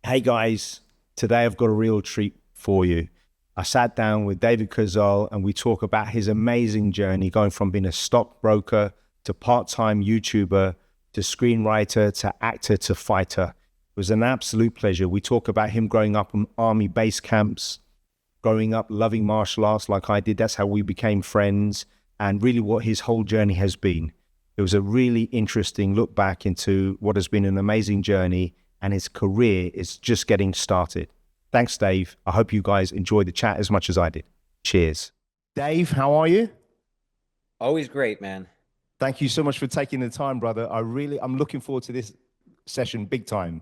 Hey guys, today I've got a real treat for you. I sat down with David Kurzhal and we talk about his amazing journey going from being a stockbroker to part-time YouTuber to screenwriter to actor to fighter. It was an absolute pleasure. We talk about him growing up in army base camps, growing up loving martial arts like I did. That's how we became friends, and really what his whole journey has been. It was a really interesting look back into what has been an amazing journey, and his career is just getting started. Thanks, Dave. I hope you guys enjoyed the chat as much as I did. Cheers. Dave, how are you? Always great, man. Thank you so much for taking the time, brother. I'm looking forward to this session big time.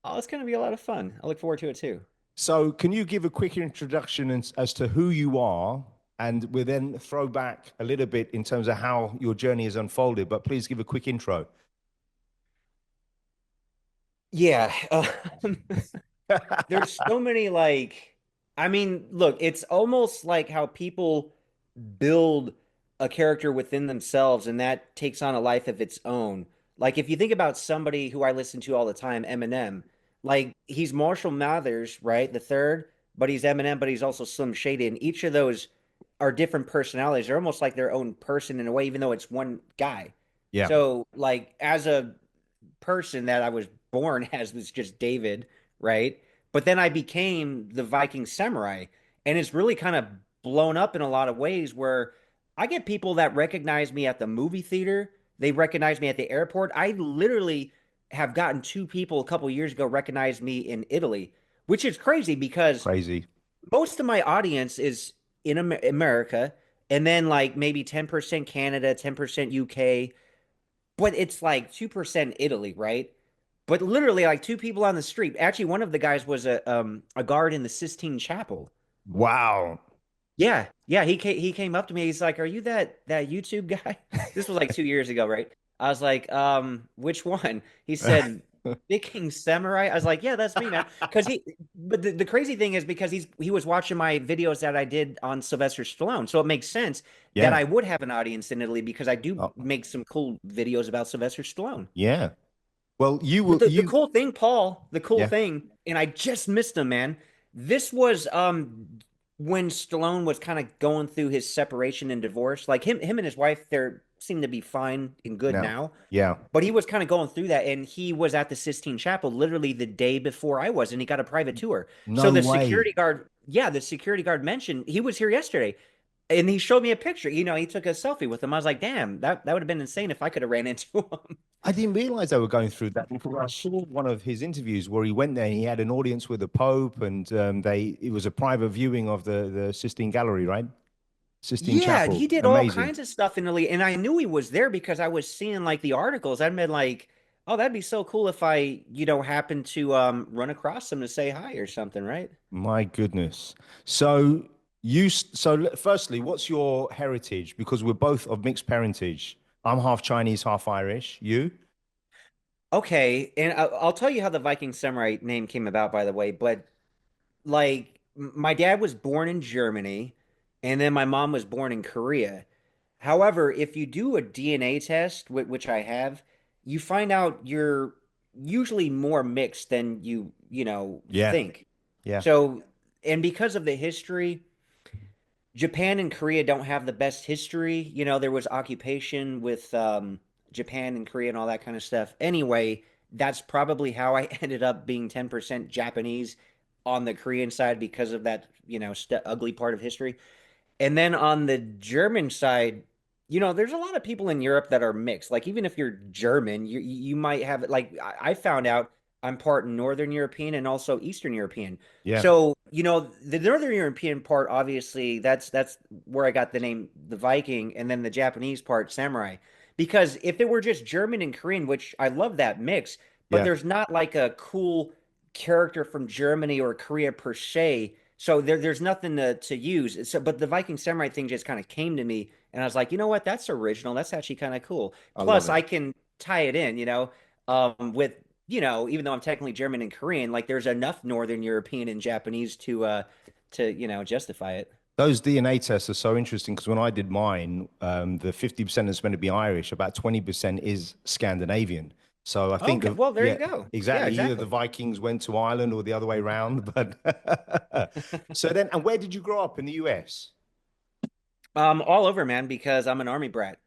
Oh, it's going to be a lot of fun. I look forward to it too. So can you give a quick introduction as to who you are? And we'll then throw back a little bit in terms of how your journey has unfolded, but please give a quick intro. Yeah. There's so many look, it's almost like how people build a character within themselves and that takes on a life of its own. Like if you think about somebody who I listen to all the time, Eminem, like he's Marshall Mathers, right? The third, but he's Eminem, but he's also Slim Shady. And each of those are different personalities. They're almost like their own person in a way, even though it's one guy. Yeah. So like as a person that I was born as was just David, right? But then I became the Viking Samurai, and it's really kind of blown up in a lot of ways where I get people that recognize me at the movie theater, they recognize me at the airport. I literally have gotten two people a couple years ago recognize me in Italy, which is crazy because Crazy. most of my audience is in America, and then like maybe 10% Canada, 10% UK, but it's like 2% Italy, right? But literally like two people on the street. Actually, one of the guys was a guard in the Sistine Chapel. Wow. Yeah, yeah. He came up to me. He's like, "Are you that YouTube guy?" This was like 2 years ago, right? I was like, which one?" He said, Viking Samurai. I was like, "Yeah, that's me, man." Because but the crazy thing is because he was watching my videos that I did on Sylvester Stallone, so it makes sense that Yeah. I would have an audience in Italy because I do Oh, make some cool videos about Sylvester Stallone. yeah. Well, you But will, the cool thing, Paul, the cool yeah. thing, and I just missed him, man. This was when Stallone was kind of going through his separation and divorce. Like him and his wife, they seem to be fine and good No. now. Yeah. But he was kind of going through that, and he was at the Sistine Chapel literally the day before I was, and he got a private tour. So No the way. security guard, yeah, the security guard mentioned he was here yesterday. And he showed me a picture. He took a selfie with him. I was like, damn, that would have been insane if I could have ran into him. I didn't realize they were going through that because I saw one of his interviews where he went there and he had an audience with the Pope, and it was a private viewing of the Sistine Gallery, right? Sistine Yeah, Chapel. he did all Amazing. kinds of stuff in Italy, and I knew he was there because I was seeing like the articles. I'd been like, "Oh, that'd be so cool if I happened to run across him to say hi or something, right?" My goodness. Firstly, what's your heritage? Because we're both of mixed parentage. I'm half Chinese, half Irish. You? Okay, and I'll tell you how the Viking Samurai name came about, by the way. But like, my dad was born in Germany, and then my mom was born in Korea. However, if you do a DNA test, which I have, you find out you're usually more mixed than you Yeah. think. Yeah. So, and because of the history, Japan and Korea don't have the best history. There was occupation with Japan and Korea and all that kind of stuff. Anyway, that's probably how I ended up being 10% Japanese on the Korean side because of that, ugly part of history. And then on the German side, there's a lot of people in Europe that are mixed. Like even if you're German, you might have like I found out I'm part Northern European and also Eastern European. Yeah. So, the Northern European part, obviously, that's where I got the name the Viking, and then the Japanese part, Samurai. Because if it were just German and Korean, which I love that mix, but Yeah. there's not like a cool character from Germany or Korea per se, so there's nothing to use. So, but the Viking Samurai thing just kind of came to me, and I was like, you know what? That's original. That's actually kind of cool. I love Plus, it. I can tie it in, with even though I'm technically German and Korean, like there's enough Northern European and Japanese to justify it. Those DNA tests are so interesting because when I did mine, the 50% is meant to be Irish, about 20% is Scandinavian. So I think Okay, the well, there you yeah, go. Yeah, exactly. Either the exactly. Vikings went to Ireland or the other way around. But so then, and where did you grow up in the US? All over, man, because I'm an army brat.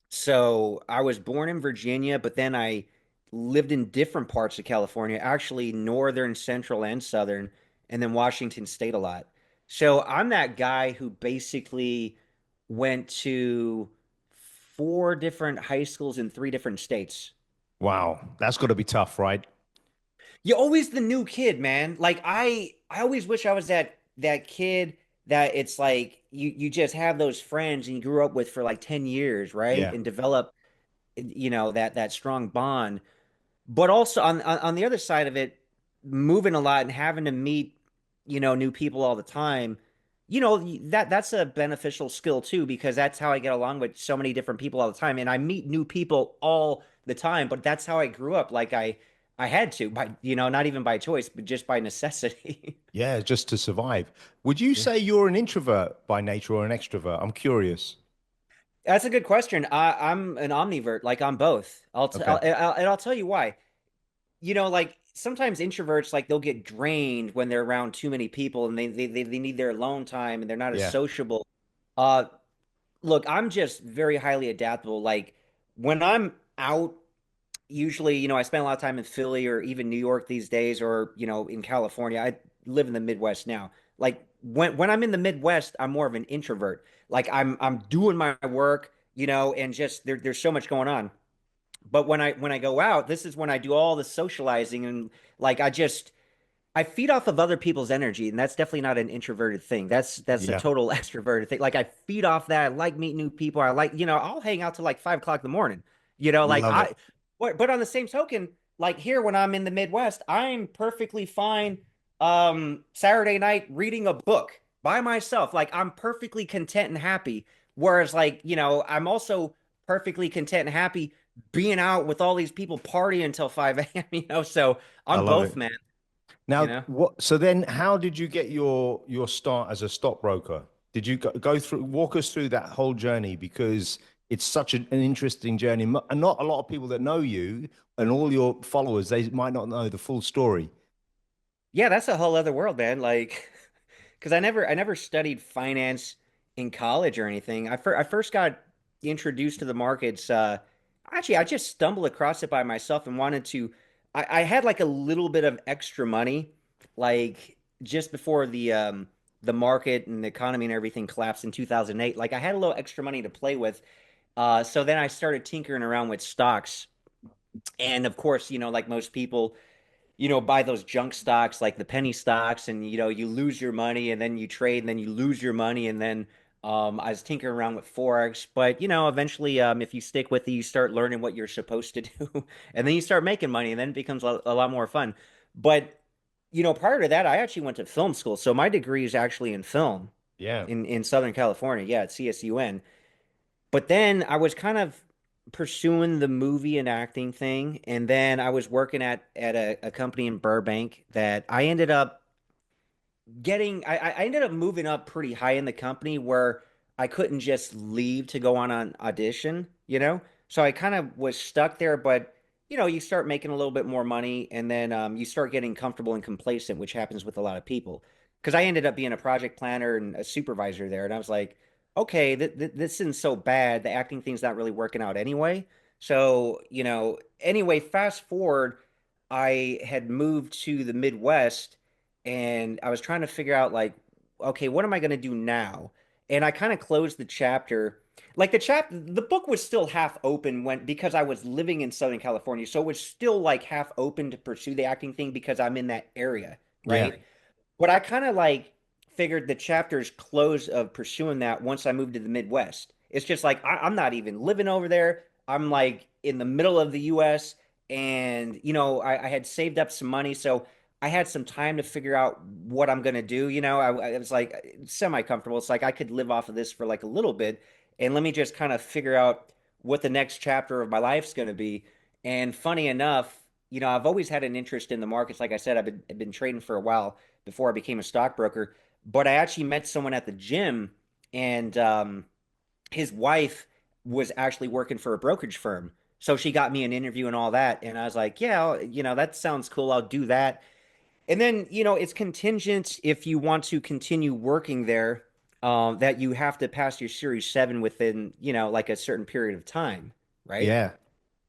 So I was born in Virginia, but then I lived in different parts of California, actually northern, central, and southern, and then Washington State a lot. So I'm that guy who basically went to four different high schools in three different states. Wow, that's got to be tough, right? You're always the new kid, man. Like I always wish I was that kid that it's like you just have those friends and you grew up with for like 10 years, right? Yeah. And develop that strong bond. But also on the other side of it, moving a lot and having to meet, new people all the time, that's a beneficial skill too, because that's how I get along with so many different people all the time. And I meet new people all the time, but that's how I grew up. Like I had to by, not even by choice, but just by necessity. Yeah, just to survive. Would you Yeah. say you're an introvert by nature or an extrovert? I'm curious. That's a good question. I'm an omnivert, like I'm both. Okay. And I'll tell you why. Like sometimes introverts like they'll get drained when they're around too many people and they need their alone time and they're not as Yeah. sociable. Uh Look, I'm just very highly adaptable. Like when I'm out, usually, I spend a lot of time in Philly or even New York these days or, in California. I live in the Midwest now. Like when I'm in the Midwest, I'm more of an introvert. Like I'm doing my work, and just there's so much going on. But when I go out, this is when I do all the socializing and like I feed off of other people's energy, and that's definitely not an introverted thing. That's a Yeah. total extroverted thing. Like I feed off that. I like meeting new people. I like, I'll hang out till like 5 o'clock in the morning. Like Love it. but on the same token, like here when I'm in the Midwest, I'm perfectly fine Saturday night reading a book by myself. Like I'm perfectly content and happy. Whereas like, I'm also perfectly content and happy being out with all these people partying until 5 a.m., So I I'm love both, it. man, you Now, know? what? So then, how did you get your start as a stockbroker? Did you go through, walk us through that whole journey? Because it's such an interesting journey, and not a lot of people that know you and all your followers, they might not know the full story. Yeah, that's a whole other world, man. Like, because I never studied finance in college or anything. I first got introduced to the markets. Actually, I just stumbled across it by myself and wanted to. I had like a little bit of extra money, like just before the market and the economy and everything collapsed in 2008. Like I had a little extra money to play with. So then I started tinkering around with stocks, and of course, like most people buy those junk stocks like the penny stocks and you lose your money and then you trade and then you lose your money and then I was tinkering around with Forex, but eventually if you stick with it, you start learning what you're supposed to do and then you start making money and then it becomes a lot more fun. But prior to that, I actually went to film school. So my degree is actually in film Yeah. in Southern California. Yeah, at CSUN. But then I was kind of pursuing the movie and acting thing, and then I was working at a company in Burbank that I ended up getting. I ended up moving up pretty high in the company where I couldn't just leave to go on an audition. So I kind of was stuck there, but you start making a little bit more money, and then you start getting comfortable and complacent, which happens with a lot of people. Because I ended up being a project planner and a supervisor there, and I was like, okay, this isn't so bad. The acting thing's not really working out anyway. So, anyway, fast forward, I had moved to the Midwest and I was trying to figure out like, okay, what am I going to do now? And I kind of closed the chapter. Like the book was still half open when because I was living in Southern California, so it was still like half open to pursue the acting thing because I'm in that area, Yeah. right? But I kind of like figured the chapters close of pursuing that once I moved to the Midwest. It's just like I'm not even living over there. I'm like in the middle of the US and I had saved up some money, so I had some time to figure out what I'm gonna do. I was like semi-comfortable. It's like I could live off of this for like a little bit and let me just kind of figure out what the next chapter of my life's gonna be. And funny enough, I've always had an interest in the markets. Like I said, I've been trading for a while before I became a stockbroker. But I actually met someone at the gym, and his wife was actually working for a brokerage firm. So she got me an interview and all that. And I was like, yeah, that sounds cool. I'll do that. And then, it's contingent if you want to continue working there, that you have to pass your Series 7 within, like a certain period of time, right? Yeah.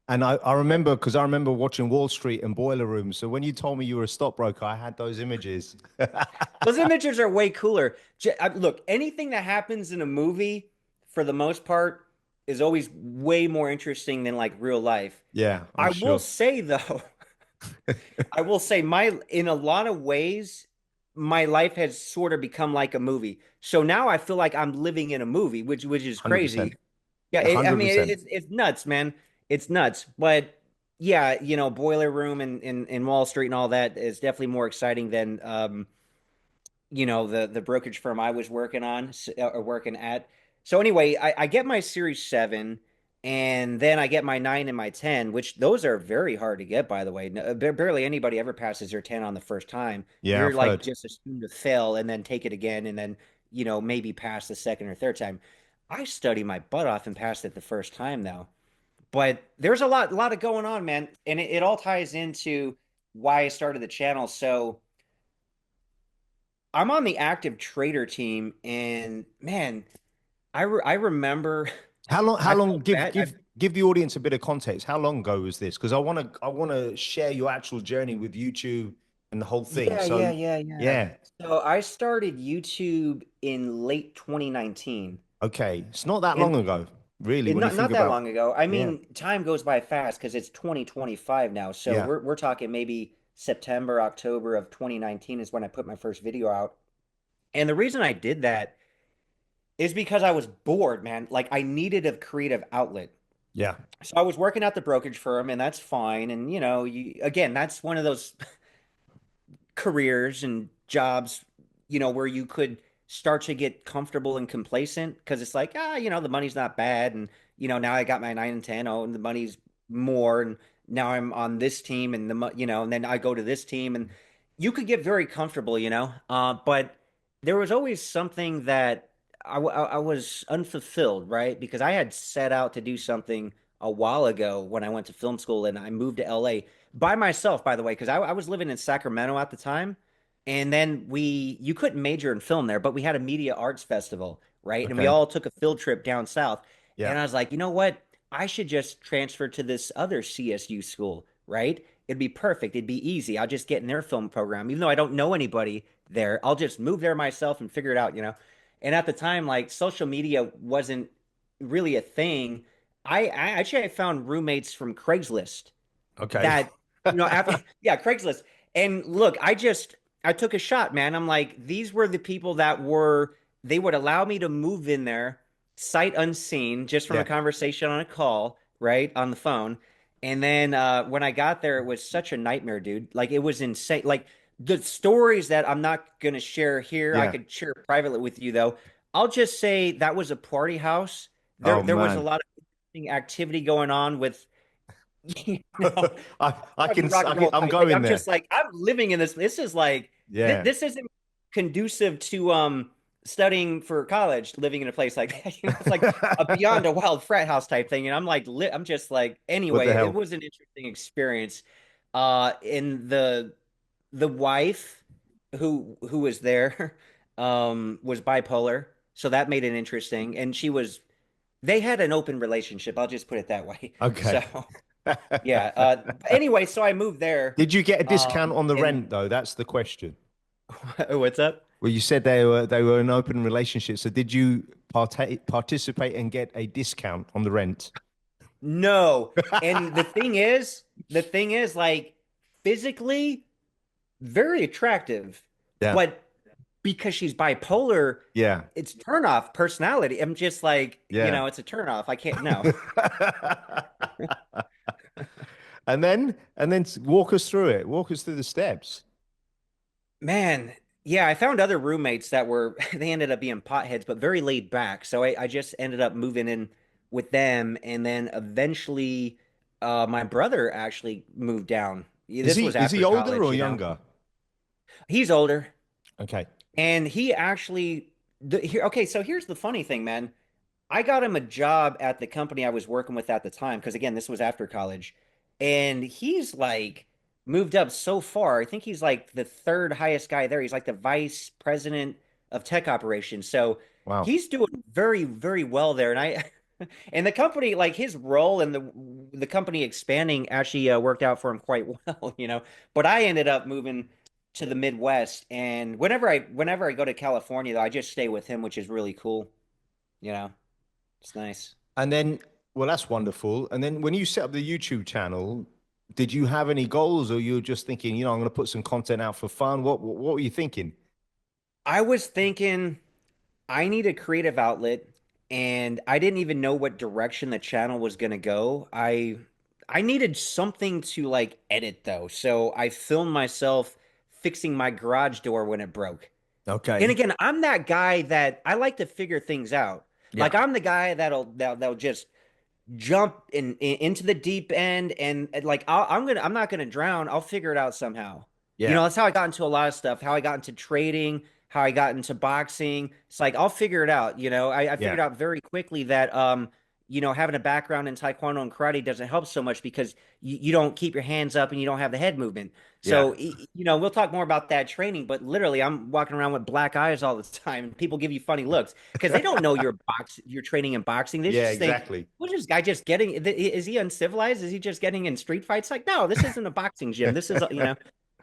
And I remember, because I remember watching Wall Street and Boiler Room. So when you told me you were a stockbroker, I had those images. Those images are way cooler. Look, anything that happens in a movie, for the most part, is always way more interesting than like real life. Yeah, I'm I will sure. say though, I will say in a lot of ways, my life has sort of become like a movie. So now I feel like I'm living in a movie, which is crazy. 100%. Yeah, I mean 100%. it's nuts, man. It's nuts. But yeah, Boiler Room and Wall Street and all that is definitely more exciting than the brokerage firm I was working on or working at. So anyway, I get my Series 7 and then I get my 9 and my 10, which those are very hard to get, by the way. Barely anybody ever passes their 10 on the first time. Yeah, You're I've like heard. just assumed to fail and then take it again and then, maybe pass the second or third time. I study my butt off and passed it the first time though. But there's a lot of going on, man. And it all ties into why I started the channel. So I'm on the active trader team, and man, I remember How I long, felt give bad. give the audience a bit of context. How long ago was this? Because I want to share your actual journey with YouTube and the whole thing. Yeah, yeah, So yeah, yeah. yeah, So I started YouTube in late 2019, okay. It's not that long and ago, really, it, when you think not that about. long ago. I Yeah, mean, time goes by fast because it's 2025 now. So yeah, we're talking maybe September, October of 2019 is when I put my first video out. And the reason I did that is because I was bored, man. Like I needed a creative outlet. yeah, So I was working at the brokerage firm, and that's fine. And again, that's one of those careers and jobs, where you could start to get comfortable and complacent because it's like, the money's not bad, and now I got my 9 and 10. Oh, and the money's more, and now I'm on this team, and and then I go to this team, and you could get very comfortable, but there was always something that I was unfulfilled, right? Because I had set out to do something a while ago when I went to film school and I moved to LA by myself, by the way, because I was living in Sacramento at the time. And then you couldn't major in film there, but we had a media arts festival, right? And we okay, all took a field trip down south. yeah, And I was like, you know what? I should just transfer to this other CSU school, right? It'd be perfect. It'd be easy. I'll just get in their film program. Even though I don't know anybody there, I'll just move there myself and figure it out. And at the time, like social media wasn't really a thing. I found roommates from Craigslist okay, that after yeah, Craigslist. And look, I took a shot, man. I'm like, these were the people that they would allow me to move in there sight unseen, just from a yeah, conversation on a call, right, on the phone. And then when I got there, it was such a nightmare, dude. Like it was insane. Like the stories that I'm not gonna share here, I yeah. could share privately with you though. I'll just say that was a party house. Oh There was a man, lot of interesting activity going on with you know I heavy can, rock and roll I'm type. Like going I'm there. just like I'm living in this. This is like Yeah. this isn't conducive to studying for college. Living in a place like that, it's like a beyond a wild frat house type thing. And I'm like, I'm just like What the anyway. It hell? was an interesting experience. And the wife who was there was bipolar, so that made it interesting. And they had an open relationship. I'll just put it that way. So. Okay. Yeah. Anyway, so I moved there. Did you get a discount on the And rent though? That's the question. what's up? Well, you said they were in open relationship. So did you participate and get a discount on the rent? No. And the thing is, like, physically very attractive, Yeah. but because she's bipolar, Yeah. it's turn off personality. I'm just like, Yeah. it's a turn off. I can't, no. And then walk us through it. Walk us through the steps. Man, yeah, I found other roommates that were they ended up being potheads, but very laid back. So I just ended up moving in with them, and then eventually, my brother actually moved down. Yeah, Is this he was is he after older college. or younger? He's older, Okay. and he actually. Okay, so here's the funny thing, man. I got him a job at the company I was working with at the time, because again, this was after college. And he's like moved up so far. I think he's like the third highest guy there. He's like the vice president of tech operations. So Wow. he's doing very, very well there. And I and the company, like his role and the company expanding actually worked out for him quite well, you know. But I ended up moving to the Midwest, and whenever I go to California, though, I just stay with him, which is really cool, you know. It's nice. And then, well, that's wonderful. And then when you set up the YouTube channel, did you have any goals, or you were just thinking, I'm going to put some content out for fun? What were you thinking? I was thinking I need a creative outlet, and I didn't even know what direction the channel was going to go. I needed something to like edit though. So I filmed myself fixing my garage door when it broke. And Okay. again, I'm that guy that I like to figure things out. Yeah. Like I'm the guy that'll just jump into the deep end, and like I'm not gonna drown. I'll figure it out somehow. You Yeah. know, that's how I got into a lot of stuff. How I got into trading, how I got into boxing. It's like I'll figure it out. You know, I Yeah. figured out very quickly that having a background in taekwondo and karate doesn't help so much because you don't keep your hands up and you don't have the head movement. Yeah. So, we'll talk more about that training, but literally, I'm walking around with black eyes all the time, and people give you funny looks because they don't know you're training in boxing. They Yeah, just think, exactly. "What is this guy just getting? Is he uncivilized? Is he just getting in street fights?" Like, no, this isn't a boxing gym. This is,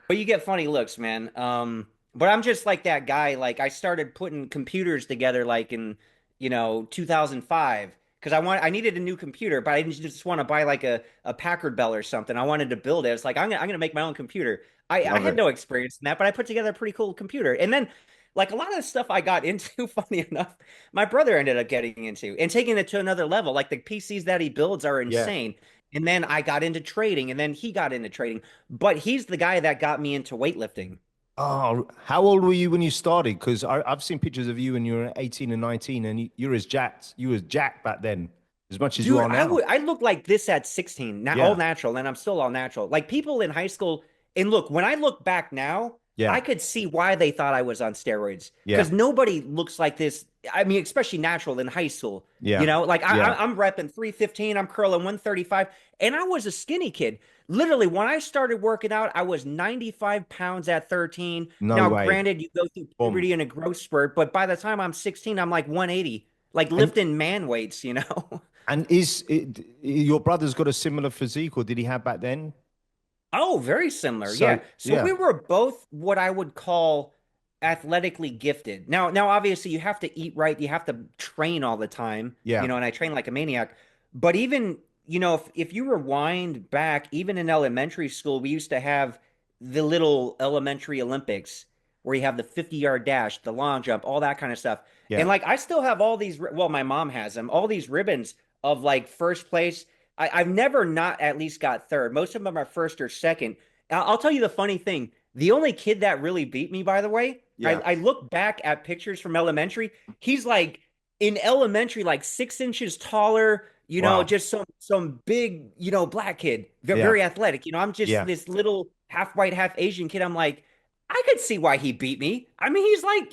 but you get funny looks, man. But I'm just like that guy. Like, I started putting computers together, like in 2005, because I needed a new computer, but I didn't just want to buy like a Packard Bell or something. I wanted to build it. It's like I'm gonna make my own computer. I Love had it. no experience in that, but I put together a pretty cool computer. And then like a lot of the stuff I got into, funny enough, my brother ended up getting into and taking it to another level. Like the PCs that he builds are Yeah. insane. And then I got into trading, and then he got into trading. But he's the guy that got me into weightlifting. Oh, how old were you when you started? Because I've seen pictures of you when you were 18 and 19, and you're as jacked. You was jacked back then, as much as you Dude, are I now. would I look like this at 16, not all Yeah. natural, and I'm still all natural. Like people in high school, and look, when I look back now, Yeah. I could see why they thought I was on steroids Yeah. because nobody looks like this. I mean, especially natural in high school. Yeah. Like Yeah. I'm repping 315, I'm curling 135, and I was a skinny kid. Literally, when I started working out, I was 95 pounds at 13. No Now, way. granted, you go through Boom. puberty and a growth spurt, but by the time I'm 16, I'm like 180, like And lifting man weights. and is it, your brother's got a similar physique, or did he have back then? Oh, very similar. So Yeah. So yeah. we were both what I would call athletically gifted. Now obviously you have to eat right, you have to train all the time, Yeah. and I train like a maniac. But even, if you rewind back, even in elementary school, we used to have the little elementary Olympics where you have the 50-yard dash, the long jump, all that kind of stuff. And Yeah. like I still have all these, well, my mom has them, all these ribbons of like first place. I've never not at least got third. Most of them are first or second. I'll tell you the funny thing. The only kid that really beat me, by the way, I, Yeah. I look back at pictures from elementary. He's like in elementary, like 6 inches taller, Wow. just some big, black kid, very, Yeah. very athletic. I'm just Yeah. this little half white, half Asian kid. I'm like, I could see why he beat me. I mean, he's like,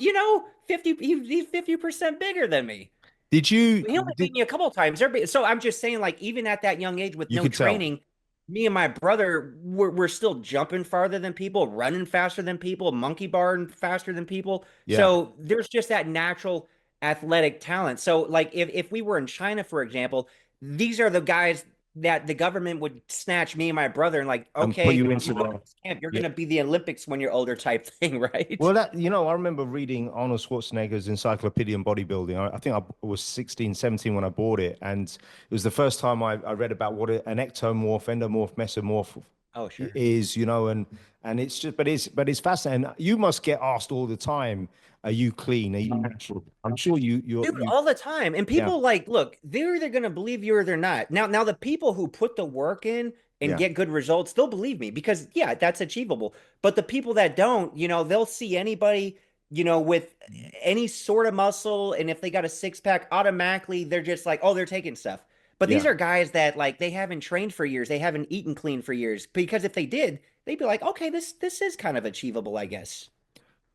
50, he's 50% bigger than me. Did you He only beat did me a couple of times. So I'm just saying, like, even at that young age with you no could tell? training, me and my brother were still jumping farther than people, running faster than people, monkey barring faster than people. Yeah. So there's just that natural athletic talent. So, like, if we were in China, for example, these are the guys that the government would snatch me and my brother and like, And put okay, you you into go to the this camp, you're yeah. gonna be the Olympics when you're older, type thing, right? Well, I remember reading Arnold Schwarzenegger's Encyclopedia on Bodybuilding. I think I was 16, 17 when I bought it. And it was the first time I read about what an ectomorph, endomorph, mesomorph Oh, sure. is, and it's just, but it's fascinating. You must get asked all the time, are you clean? Are you natural? I'm sure Dude, all the time. And yeah, people like, look, they're either gonna believe you or they're not. Now the people who put the work in and yeah, get good results, they'll believe me because yeah, that's achievable. But the people that don't, they'll see anybody, with any sort of muscle, and if they got a six pack, automatically they're just like, oh, they're taking stuff. But these yeah. are guys that like they haven't trained for years, they haven't eaten clean for years. Because if they did, they'd be like, okay, this is kind of achievable, I guess.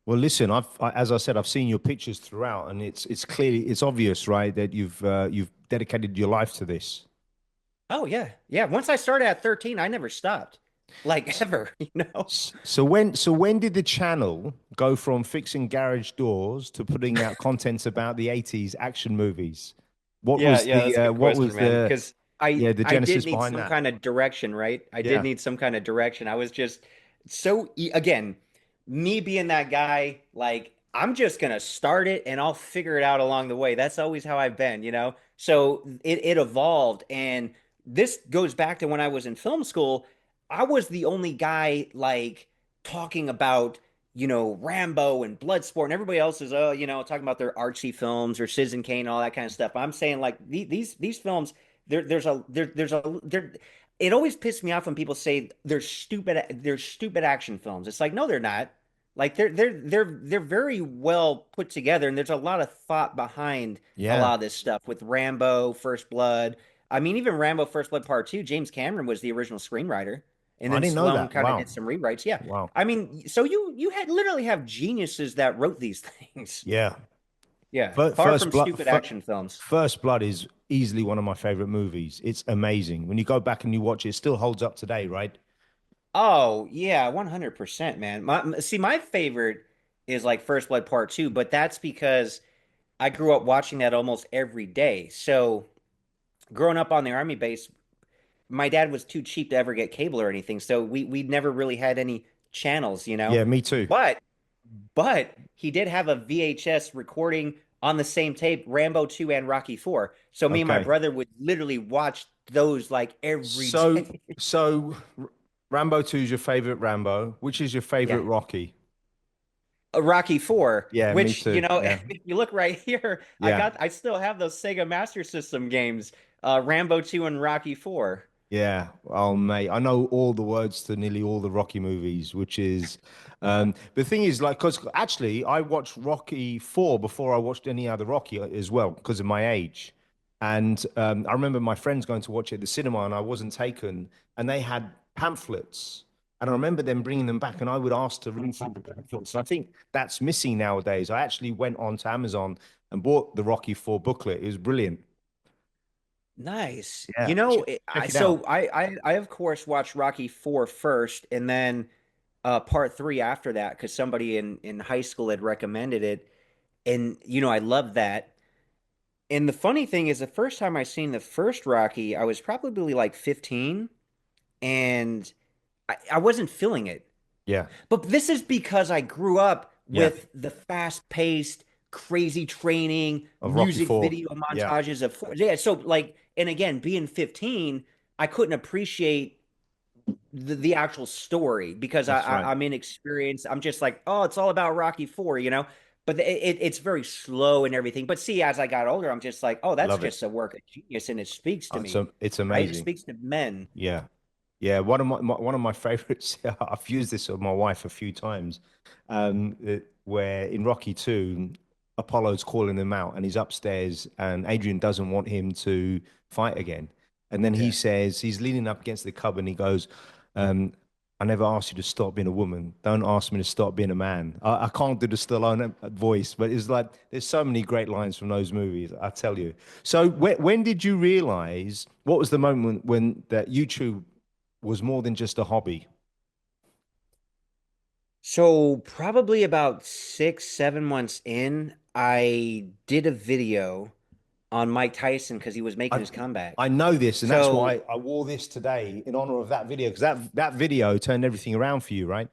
Well, listen, as I said, I've seen your pictures throughout, and it's clearly it's obvious, right, that you've dedicated your life to this. Oh yeah. Yeah. Once I started at 13, I never stopped. Like ever, you know? So when did the channel go from fixing garage doors to putting out contents about the 80s action movies? What Yeah, was yeah, that's a good what question, was man. the Because I yeah, the I did genesis need behind some that? kind of direction, right? I did Yeah. need some kind of direction. I was just again, me being that guy, like I'm just gonna start it and I'll figure it out along the way. That's always how I've been, you know? So it evolved, and this goes back to when I was in film school. I was the only guy like talking about Rambo and Bloodsport, and everybody else is, talking about their artsy films or Citizen Kane and all that kind of stuff. I'm saying like these films, there's a there. It always pissed me off when people say they're stupid action films. It's like, no, they're not. Like they're very well put together, and there's a lot of thought behind a Yeah. lot of this stuff with Rambo, First Blood. I mean, even Rambo First Blood Part 2, James Cameron was the original screenwriter. And I then didn't know Sloane that. kind of did Wow. some rewrites. Yeah. Wow. I mean, so you had literally have geniuses that wrote these things. Yeah. Yeah. First, Far First from Blood stupid action films. First Blood is easily one of my favorite movies. It's amazing. When you go back and you watch it, it still holds up today, right? Oh, yeah, 100%, man. My favorite is like First Blood Part 2, but that's because I grew up watching that almost every day. So, growing up on the army base, my dad was too cheap to ever get cable or anything. So, we never really had any channels, you know. Yeah, me too. But he did have a VHS recording on the same tape, Rambo 2 and Rocky 4. So me and my Okay. brother would literally watch those like every So, day. so Rambo 2 is your favorite Rambo. Which is your Yeah. favorite Rocky? Rocky 4, Yeah, me which, too. Yeah. if you look right here, Yeah. I still have those Sega Master System games, Rambo 2 and Rocky 4. Yeah. Oh, mate, I know all the words to nearly all the Rocky movies, which is, the thing is, like, because actually I watched Rocky 4 before I watched any other Rocky as well, because of my age. And I remember my friends going to watch it at the cinema and I wasn't taken, and they had pamphlets. And I remember them bringing them back, and I would ask to read through the pamphlets. And I think that's missing nowadays. I actually went onto Amazon and bought the Rocky 4 booklet. It was brilliant. Nice. Yeah. Check it out. I of course watched Rocky 4 first, and then part 3 after that because somebody in high school had recommended it, and I loved that. And the funny thing is, the first time I seen the first Rocky, I was probably like 15, and I wasn't feeling it. Yeah. But this is because I grew up Yeah. with the fast-paced, crazy training, Of Rocky music 4. video Yeah. montages of yeah. So like, and again, being 15, I couldn't appreciate the actual story because That's right. I'm inexperienced. I'm just like, oh, it's all about Rocky 4, you know. But it's very slow and everything. But see, as I got older, I'm just like, oh, that's Love it. just a work of genius, and it speaks to It's me, it's right? It amazing. speaks to men. Yeah. Yeah, one of my favorites. I've used this with my wife a few times. Where in Rocky 2, Apollo's calling him out, and he's upstairs, and Adrian doesn't want him to fight again. And then he Yeah. says he's leaning up against the cupboard, and he goes, um, "I never asked you to stop being a woman. Don't ask me to stop being a man." I can't do the Stallone voice, but it's like there's so many great lines from those movies. I tell you. So when did you realize? What was the moment when that YouTube was more than just a hobby? So probably about 6, 7 months in, I did a video on Mike Tyson because he was making I his comeback. I know this, and that's So, why I wore this today in honor of that video, because that video turned everything around for you, right?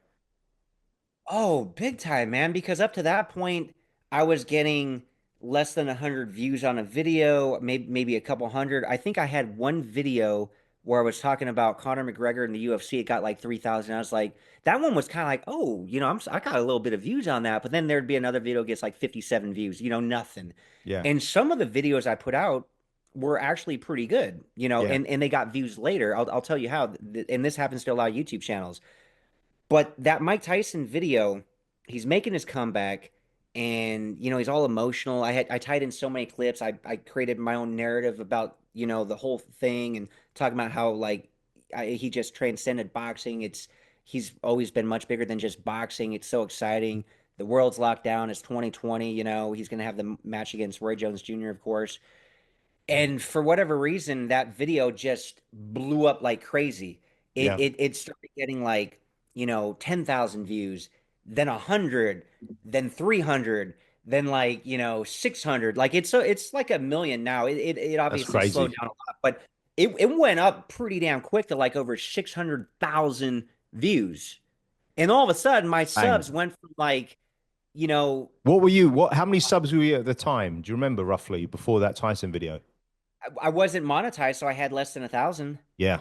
oh, big time, man, because up to that point, I was getting less than 100 views on a video, maybe a couple hundred. I think I had one video where I was talking about Conor McGregor in the UFC. It got like 3,000. I was like, that one was kind of like, oh, I got a little bit of views on that. But then there'd be another video gets like 57 views, nothing. Yeah, And some of the videos I put out were actually pretty good, yeah, and they got views later. I'll tell you how, and this happens to a lot of YouTube channels. But that Mike Tyson video, he's making his comeback, and he's all emotional. I tied in so many clips. I created my own narrative about the whole thing, and talking about how like he just transcended boxing. He's always been much bigger than just boxing. It's so exciting. the world's locked down. It's 2020. He's going to have the match against Roy Jones Jr., of course. And for whatever reason, that video just blew up like crazy. It Yeah, it, it started getting like, 10,000 views, then 100, then 300, then like, 600. Like it's like a million now. It that's obviously slowed crazy. down a lot, but it went up pretty damn quick to like over 600,000 views. And all of a sudden my Bang. subs went from like, you know, What were you? How many subs were you at the time? Do you remember roughly before that Tyson video? I wasn't monetized, so I had less than 1,000. Yeah.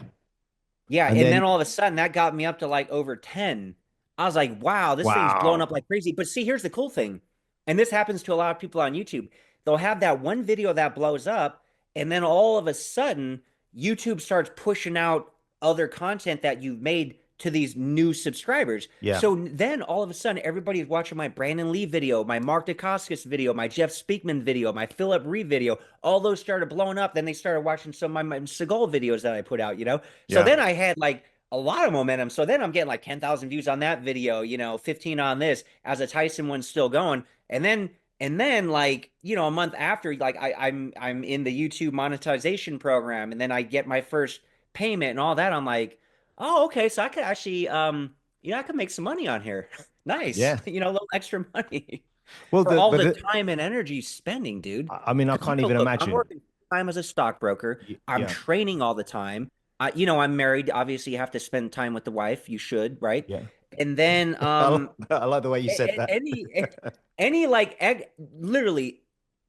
Yeah, And and then, then all of a sudden that got me up to like over 10. I was like, wow, this thing's blowing up wow. like crazy. But see, here's the cool thing. And this happens to a lot of people on YouTube. They'll have that one video that blows up, and then all of a sudden, YouTube starts pushing out other content that you've made to these new subscribers. Yeah. So then all of a sudden, everybody's watching my Brandon Lee video, my Mark Dacascos video, my Jeff Speakman video, my Philip Reed video. All those started blowing up. Then they started watching some of my Seagal videos that I put out. So Yeah. then I had like a lot of momentum. So then I'm getting like 10,000 views on that video, 15 on this as a Tyson one's still going. And then like, a month after, like I'm in the YouTube monetization program, and then I get my first payment and all that. I'm like, oh, okay, so I could actually I could make some money on here. Nice. Yeah. A little extra money Well, for all the time and energy spending, dude. I mean, I Because can't even look, I'm imagine. working time as a stockbroker. I'm Yeah. training all the time. I'm married. Obviously, you have to spend time with the wife. You should, right? Yeah. And then I like the way you said that. any like literally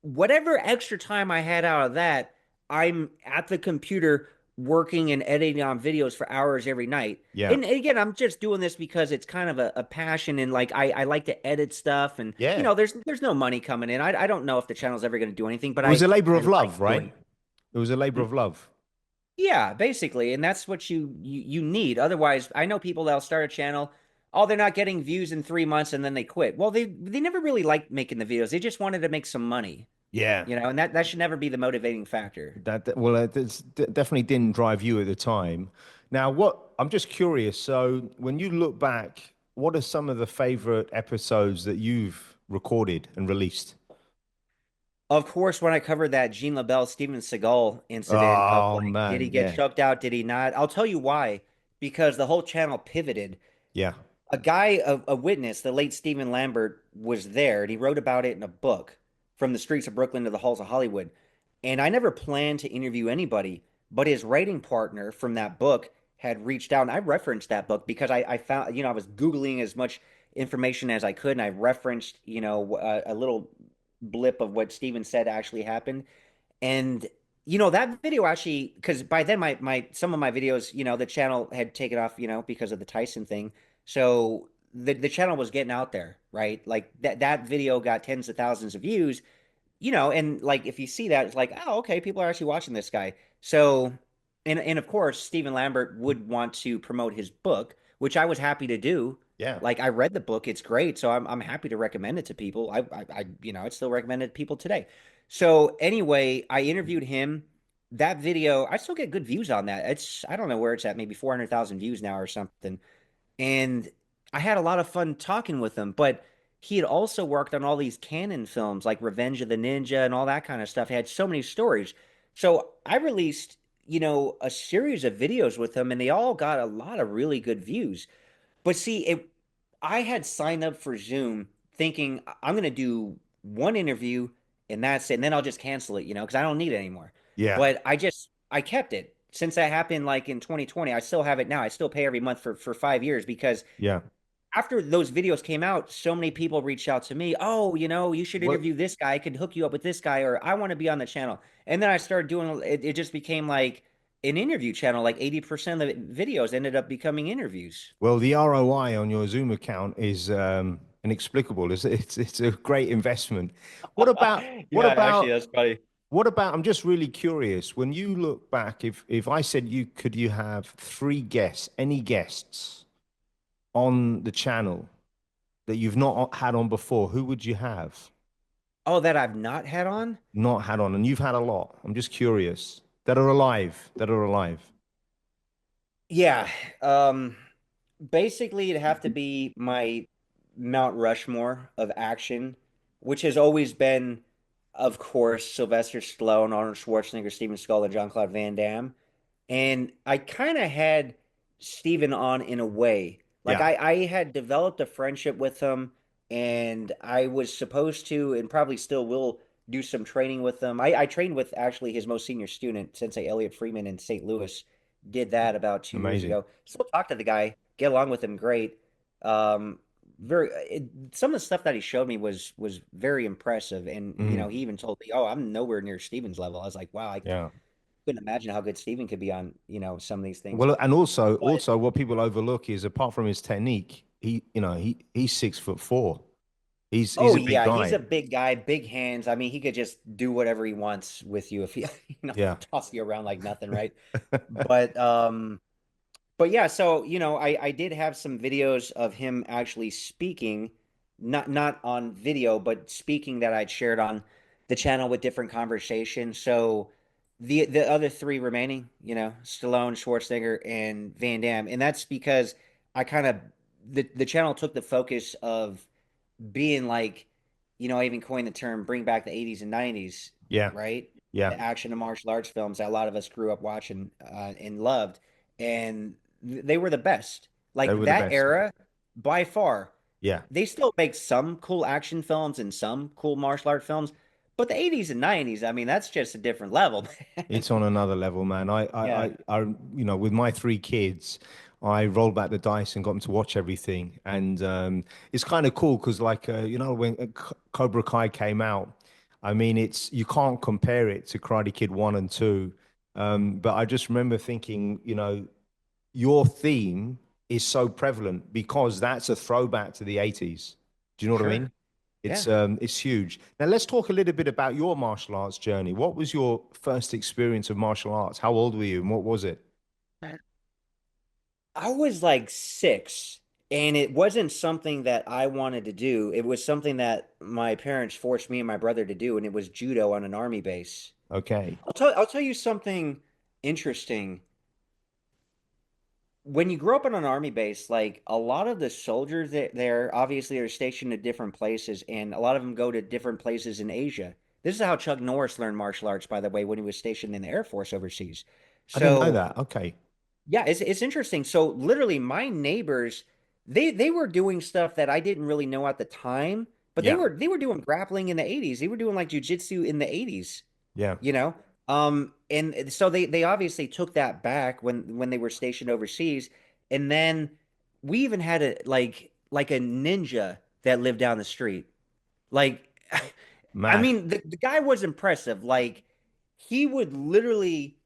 whatever extra time I had out of that, I'm at the computer working and editing on videos for hours every night. Yeah. And again, I'm just doing this because it's kind of a passion, and like I like to edit stuff, and Yeah. there's no money coming in. I don't know if the channel's ever going to do anything, but It was a labor I of like love, doing right? It was a labor it. of love. Yeah, basically, and that's what you need. Otherwise, I know people that'll start a channel, oh, they're not getting views in 3 months, and then they quit. Well, they never really liked making the videos. They just wanted to make some money, Yeah. and that should never be the motivating factor. Well, definitely didn't drive you at the time. Now, I'm just curious. So, when you look back, what are some of the favorite episodes that you've recorded and released? Of course, when I covered that Jean LaBelle Steven Seagal incident of Oh like, did he man, get yeah, choked out? Did he not? I'll tell you why. Because the whole channel pivoted. yeah, A guy, a witness, the late Stephen Lambert, was there, and he wrote about it in a book, From the Streets of Brooklyn to the Halls of Hollywood. And I never planned to interview anybody, but his writing partner from that book had reached out, and I referenced that book because I found, I was Googling as much information as I could, and I referenced, a little blip of what Stephen said actually happened. And that video actually, because by then my some of my videos, the channel had taken off, because of the Tyson thing. So the channel was getting out there, right? Like that video got tens of thousands of views, and like if you see that, it's like, oh, okay, people are actually watching this guy. So, and of course, Stephen Lambert would want to promote his book, which I was happy to do. yeah, Like I read the book, it's great, so I'm happy to recommend it to people. I'd still recommend it to people today. So anyway, I interviewed him. That video, I still get good views on that. I don't know where it's at, maybe 400,000 views now or something. And I had a lot of fun talking with him, but he had also worked on all these canon films like Revenge of the Ninja and all that kind of stuff. He had so many stories. So I released, a series of videos with him, and they all got a lot of really good views. But see, I had signed up for Zoom thinking I'm going to do one interview and that's it. And then I'll just cancel it, because I don't need it anymore. yeah, But I kept it. Since that happened like in 2020, I still have it now. I still pay every month for 5 years because yeah. after those videos came out, so many people reached out to me. Oh, you should Well, interview this guy. I could hook you up with this guy, or I want to be on the channel. And then I started doing it. It just became like an interview channel. Like 80% of the videos ended up becoming interviews. the ROI on your Zoom account is inexplicable. It's a great investment. What about what Yeah, actually, about that's funny. what about? I'm just really curious. When you look back, if I said you have three guests, any guests on the channel that you've not had on before, who would you have Oh, that I've not had on? not had on? And you've had a lot. I'm just curious that are alive, that are alive. Yeah. Basically, it'd have to be my Mount Rushmore of action, which has always been, of course, Sylvester Stallone, Arnold Schwarzenegger, Steven Seagal, and Jean-Claude Van Damme. And I kind of had Steven on in a way. Like Yeah, I had developed a friendship with him, and I was supposed to, and probably still will, do some training with him. I trained with actually his most senior student, Sensei Elliot Freeman in St. Louis. Did that about 2 years amazing. ago. Still talk to the guy, get along with him great. Um, some of the stuff that he showed me was very impressive, and Mm, he even told me, "Oh, I'm nowhere near Steven's level." I was like, "Wow, I yeah. couldn't imagine how good Steven could be on, some of these things." Well, and also, But also what people overlook is apart from his technique, he's 6'4". He's oh a big yeah, he's guy. a big guy, big hands. I mean, he could just do whatever he wants with you if he, Yeah. toss you around like nothing, right? But um, but yeah, so I did have some videos of him actually speaking, not on video, but speaking that I'd shared on the channel with different conversations. So the other three remaining, Stallone, Schwarzenegger, and Van Damme, and that's because I kind of the channel took the focus of being like, I even coined the term bring back the 80s and 90s, Yeah. right? Yeah. The action and martial arts films that a lot of us grew up watching and loved. And they were the best. They Like were the that best. era, by far, Yeah. they still make some cool action films and some cool martial art films. But the 80s and 90s, I mean, that's just a different level, man. It's on another level, man. Yeah, With my three kids, I rolled back the dice and got them to watch everything. And it's kind of cool because, like, when Cobra Kai came out, I mean, you can't compare it to Karate Kid 1 and 2. But I just remember thinking, your theme is so prevalent because that's a throwback to the 80s. Do you know what I sure. mean? Yeah. It's huge. Now let's talk a little bit about your martial arts journey. What was your first experience of martial arts? How old were you and what was it? I was like 6, and it wasn't something that I wanted to do. It was something that my parents forced me and my brother to do, and it was judo on an army base. Okay. I'll tell you something interesting. When you grow up on an army base, like a lot of the soldiers there obviously are stationed at different places, and a lot of them go to different places in Asia. This is how Chuck Norris learned martial arts, by the way, when he was stationed in the Air Force overseas. I didn't know So that. Okay. yeah, it's interesting. So literally my neighbors, they were doing stuff that I didn't really know at the time, but they Yeah. were they were doing grappling in the 80s. They were doing like jujitsu in the 80s, Yeah. you know? And so they obviously took that back when they were stationed overseas. And then we even had a ninja that lived down the street. Like, I Mad. mean, the guy was impressive. Like, he would literally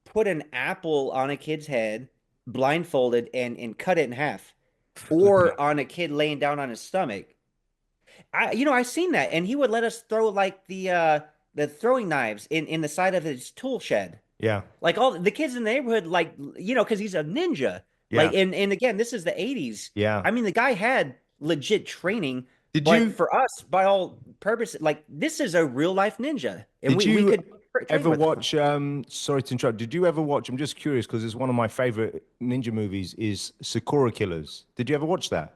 put an apple on a kid's head, blindfolded, and cut it in half, Flipping or it. on a kid laying down on his stomach. I seen that, and he would let us throw like the throwing knives in the side of his tool shed. Yeah. Like all the kids in the neighborhood, like because he's a ninja. Like Yeah. and again, this is the 80s. Yeah. I mean, the guy had legit training, Did but you for us, by all purposes, like this is a real life ninja, and did we you could train ever with him. watch sorry to interrupt. Did you ever watch, I'm just curious because it's one of my favorite ninja movies is Sakura Killers. Did you ever watch that?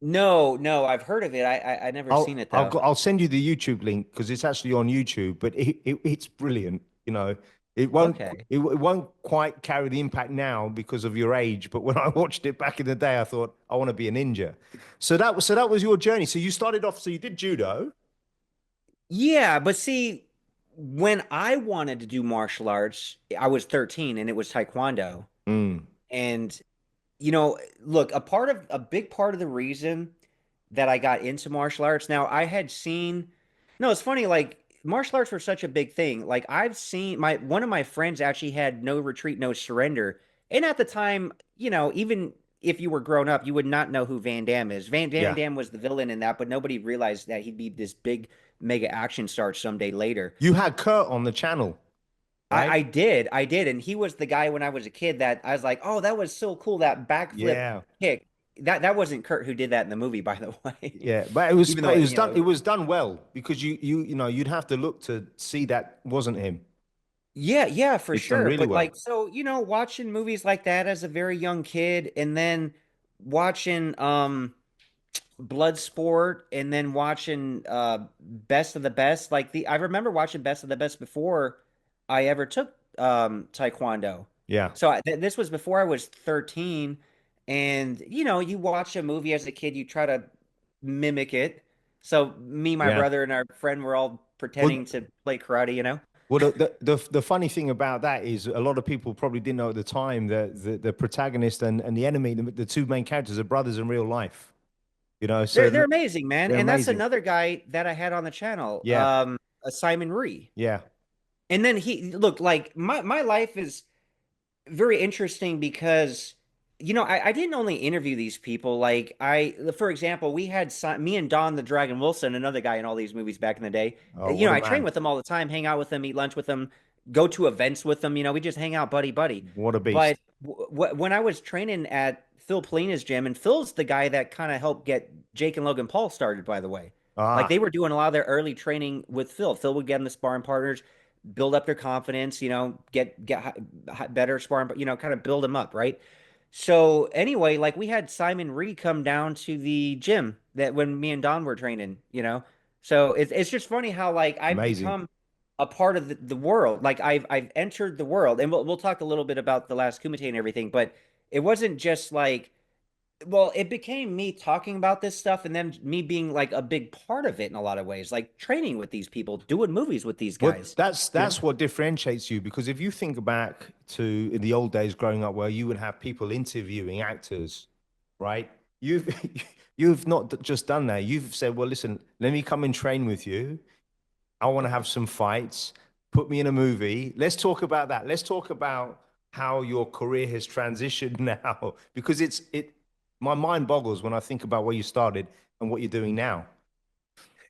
No, no, I've heard of it. I never seen it though. I'll send you the YouTube link because it's actually on YouTube, but it's brilliant. Okay. It won't quite carry the impact now because of your age, but when I watched it back in the day, I thought I want to be a ninja. So that was your journey. So you started off. So you did judo. Yeah, but see, when I wanted to do martial arts, I was 13 and it was taekwondo. Mm, And look, a big part of the reason that I got into martial arts. Now, I had seen, no, it's funny, like martial arts were such a big thing. Like I've seen one of my friends actually had No Retreat, No Surrender. And at the time, even if you were grown up, you would not know who Van Damme is. Van yeah, Damme was the villain in that, but nobody realized that he'd be this big mega action star someday later. you had Kurt on the channel, right? I did, and he was the guy when I was a kid that I was like, oh, that was so cool, that backflip Yeah, kick. That wasn't Kurt who did that in the movie, by the way. yeah, but it was Even but though it was done. It was done well because you'd have to look to see that wasn't him. yeah, yeah, for It's done sure. really But well. like, so watching movies like that as a very young kid, and then watching Bloodsport, and then watching Best of the Best. Like I remember watching Best of the Best before I ever took Taekwondo. Yeah. So this was before I was 13, and you watch a movie as a kid, you try to mimic it. So me, my Yeah. brother, and our friend were all Well, pretending to play karate. well, the funny thing about that is a lot of people probably didn't know at the time that the protagonist and the enemy, the two main characters, are brothers in real life. They're So amazing, man. they're And that's amazing. another guy that I had on the channel, Yeah. Simon Ree. Yeah. And then he look like my life is very interesting because I didn't only interview these people. Like for example, we had me and Don the Dragon Wilson, another guy in all these movies back in the day. Oh, what a I train man. with them all the time, hang out with them, eat lunch with them, go to events with them. We just hang out buddy buddy. What a beast. But when I was training at Phil Polina's gym, and Phil's the guy that kind of helped get Jake and Logan Paul started, by the way. Like Ah, they were doing a lot of their early training with Phil. Phil would get them the sparring partners, build up their confidence, get better sparring, kind of build them up, right? So anyway, like we had Simon Ree come down to the gym that when me and Don were training. So it's just funny how like I've amazing. become a part of the world. Like I've entered the world, and we'll talk a little bit about the last Kumite and everything, but it wasn't just like, well, it became me talking about this stuff and then me being like a big part of it in a lot of ways, like training with these people, doing movies with these Well, guys. You know? that's what differentiates you, because if you think back to in the old days growing up where you would have people interviewing actors, right? You've you've not just done that. You've said, well, listen, let me come and train with you. I want to have some fights. Put me in a movie. Let's talk about that. Let's talk about how your career has transitioned now, because my mind boggles when I think about where you started and what you're doing now.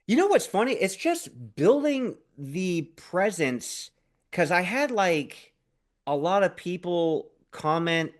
You know what's funny? It's just building the presence because I had like a lot of people comment,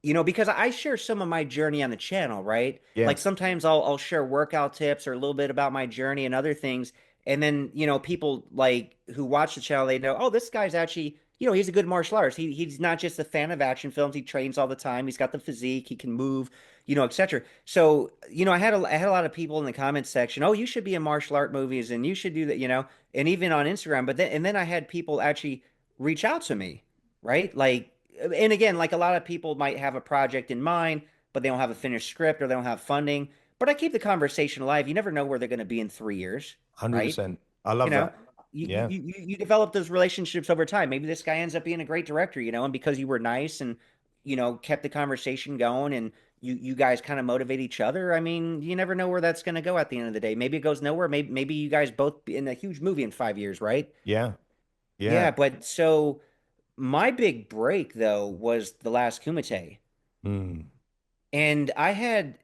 because I share some of my journey on the channel, right? Yeah, Like sometimes I'll share workout tips or a little bit about my journey and other things. And then, people like who watch the channel, they know, oh, this guy's actually, he's a good martial artist. He's not just a fan of action films. He trains all the time. He's got the physique, he can move, etc. So, I had a lot of people in the comments section, oh, you should be in martial art movies and you should do that, and even on Instagram. But then I had people actually reach out to me, right? Like, and again, like a lot of people might have a project in mind, but they don't have a finished script or they don't have funding. But I keep the conversation alive. You never know where they're going to be in 3 years, right? 100%. I You love know, that. you, Yeah. you you you develop those relationships over time. Maybe this guy ends up being a great director, and because you were nice and kept the conversation going and you guys kind of motivate each other. I mean, you never know where that's going to go at the end of the day. Maybe it goes nowhere. Maybe you guys both be in a huge movie in 5 years, right? Yeah. Yeah. Yeah, but so my big break though was the last Kumite. Mm. And I had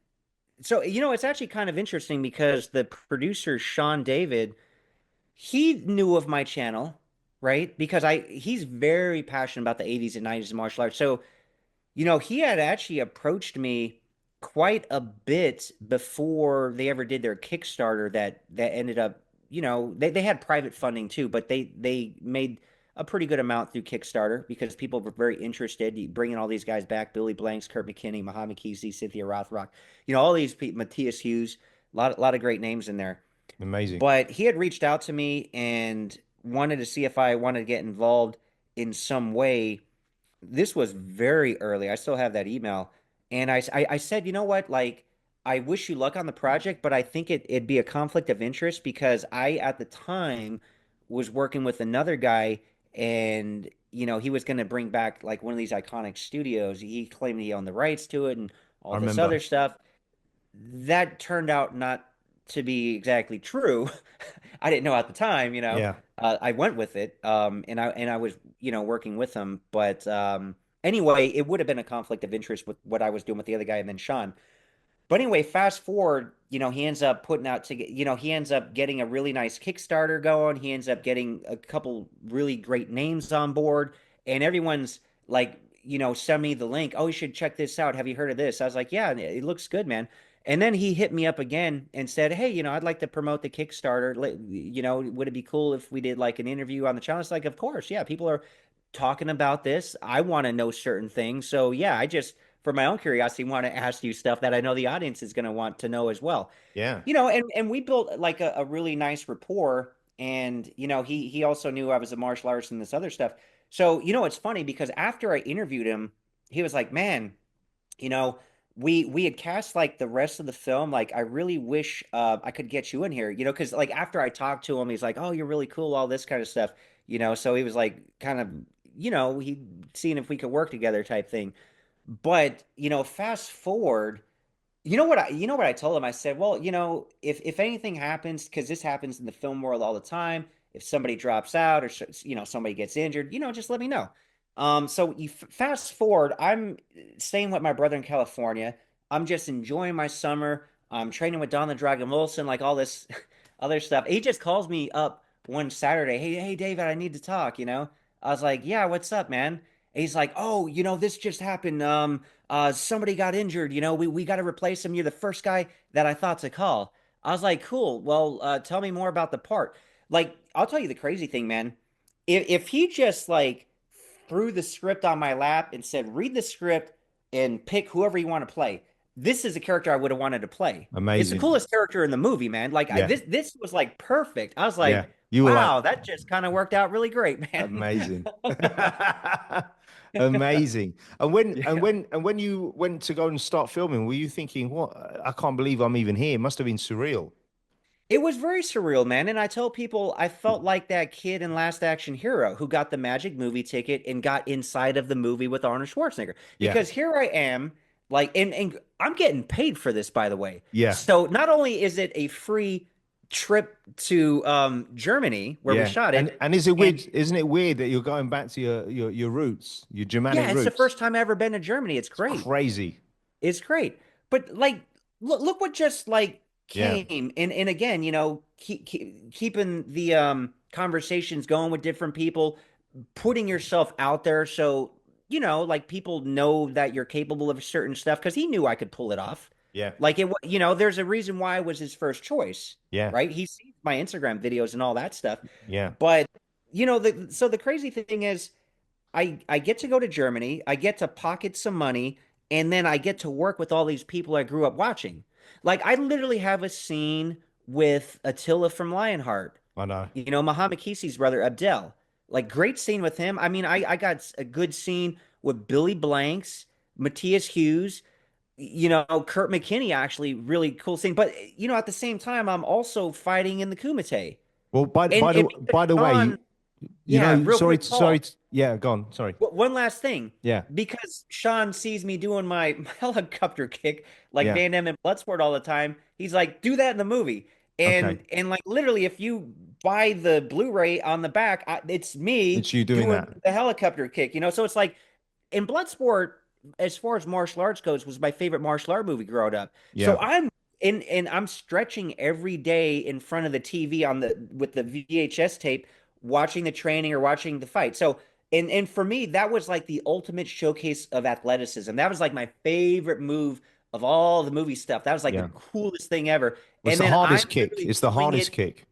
so it's actually kind of interesting because the producer Sean David, he knew of my channel, right? Because he's very passionate about the 80s and 90s martial arts. So he had actually approached me quite a bit before they ever did their Kickstarter that ended up, they had private funding too, but they made a pretty good amount through Kickstarter because people were very interested, bringing all these guys back, Billy Blanks, Kurt McKinney, Muhammad Kesey, Cynthia Rothrock, all these people, Matthias Hughes, a lot of great names in there. Amazing. But he had reached out to me and wanted to see if I wanted to get involved in some way. This was very early. I still have that email. And I said, you know what? Like, I wish you luck on the project, but I think it'd be a conflict of interest because at the time, was working with another guy and, he was going to bring back like one of these iconic studios. He claimed he owned the rights to it and I all this remember. other stuff. That turned out not to be exactly true. I didn't know at the time. Yeah. I went with it, and I was, working with him. But anyway, it would have been a conflict of interest with what I was doing with the other guy, and then Sean. But anyway, fast forward, he ends up putting out he ends up getting a really nice Kickstarter going. He ends up getting a couple really great names on board, and everyone's like, send me the link. Oh, you should check this out. Have you heard of this? I was like, yeah, it looks good, man. And then he hit me up again and said, hey, I'd like to promote the Kickstarter. Would it be cool if we did like an interview on the channel? It's like, of course, yeah. People are talking about this. I want to know certain things. So yeah, for my own curiosity, want to ask you stuff that I know the audience is going to want to know as well. Yeah. And we built like a really nice rapport. And he also knew I was a martial artist and this other stuff. So it's funny because after I interviewed him, he was like, "Man, you know, we had cast like the rest of the film. Like, I really wish I could get you in here, because like after I talked to him, he's like, "Oh, you're really cool," all this kind of stuff, So he was like, kind of, he seeing if we could work together type thing. But fast forward, you know what I told him? I said, well, if anything happens, because this happens in the film world all the time, if somebody drops out or somebody gets injured, just let me know. So you fast forward, I'm staying with my brother in California. I'm just enjoying my summer. I'm training with Don the Dragon Wilson, like all this other stuff. He just calls me up one Saturday. Hey, David, I need to talk. I was like, yeah, what's up, man? And he's like, oh, this just happened. Somebody got injured. We got to replace him. You're the first guy that I thought to call. I was like, cool. Well, tell me more about the part. Like, I'll tell you the crazy thing, man. If he just like threw the script on my lap and said, read the script and pick whoever you want to play, this is a character I would have wanted to play. It's the Amazing. coolest character in the movie, man. Like Yeah. this was like perfect. I was Yeah. like, You were like, wow, that just kind of worked out really great, man. amazing. Amazing. And when and Yeah. when and when you went to go and start filming, were you thinking, what? I can't believe I'm even here. It must have been surreal. It was very surreal, man. And I tell people I felt like that kid in Last Action Hero who got the magic movie ticket and got inside of the movie with Arnold Schwarzenegger. Yeah. Because here I am, like, and I'm getting paid for this, by the way. Yeah. So not only is it a free trip to Germany where we Yeah. shot it, And is it and weird? Isn't it weird that you're going back to your roots, your Germanic yeah, it's the roots? first time I ever been to Germany. It's It's great. crazy. It's great. But like, look what just like Yeah. came and again, keeping the conversations going with different people, putting yourself out there so like people know that you're capable of certain stuff because he knew I could pull it off. Yeah. Like there's a reason why I was his first choice, Yeah. right? He sees my Instagram videos and all that stuff. Yeah. But the crazy thing is I get to go to Germany, I get to pocket some money, and then I get to work with all these people I grew up watching. Like I literally have a scene with Attila from Lionheart, I know. Muhammad Kisi's brother Abdel. Like great scene with him. I mean, I got a good scene with Billy Blanks, Matthias Hughes, Kurt McKinney actually really cool scene. But at the same time, I'm also fighting in the Kumite. Well, And by the way, Sean, you yeah, know, real quick, sorry. Paul. Yeah, go on. Sorry. One last thing, Yeah. because Sean sees me doing my helicopter kick like Yeah. Van Damme and Bloodsport all the time. He's like, "Do that in the movie," Okay. and like literally, if you buy the Blu-ray on the back, it's me It's you doing doing that. the helicopter kick. So it's like in Bloodsport, as far as martial arts goes, was my favorite martial art movie growing up. Yeah. So I'm in and I'm stretching every day in front of the TV on the with the VHS tape, watching the training or watching the fight. So and for me, that was like the ultimate showcase of athleticism. That was like my favorite move of all the movie stuff. That was like the Yeah. coolest thing ever. Well, it's And the then I'm hardest kick. literally It's the doing hardest it. kick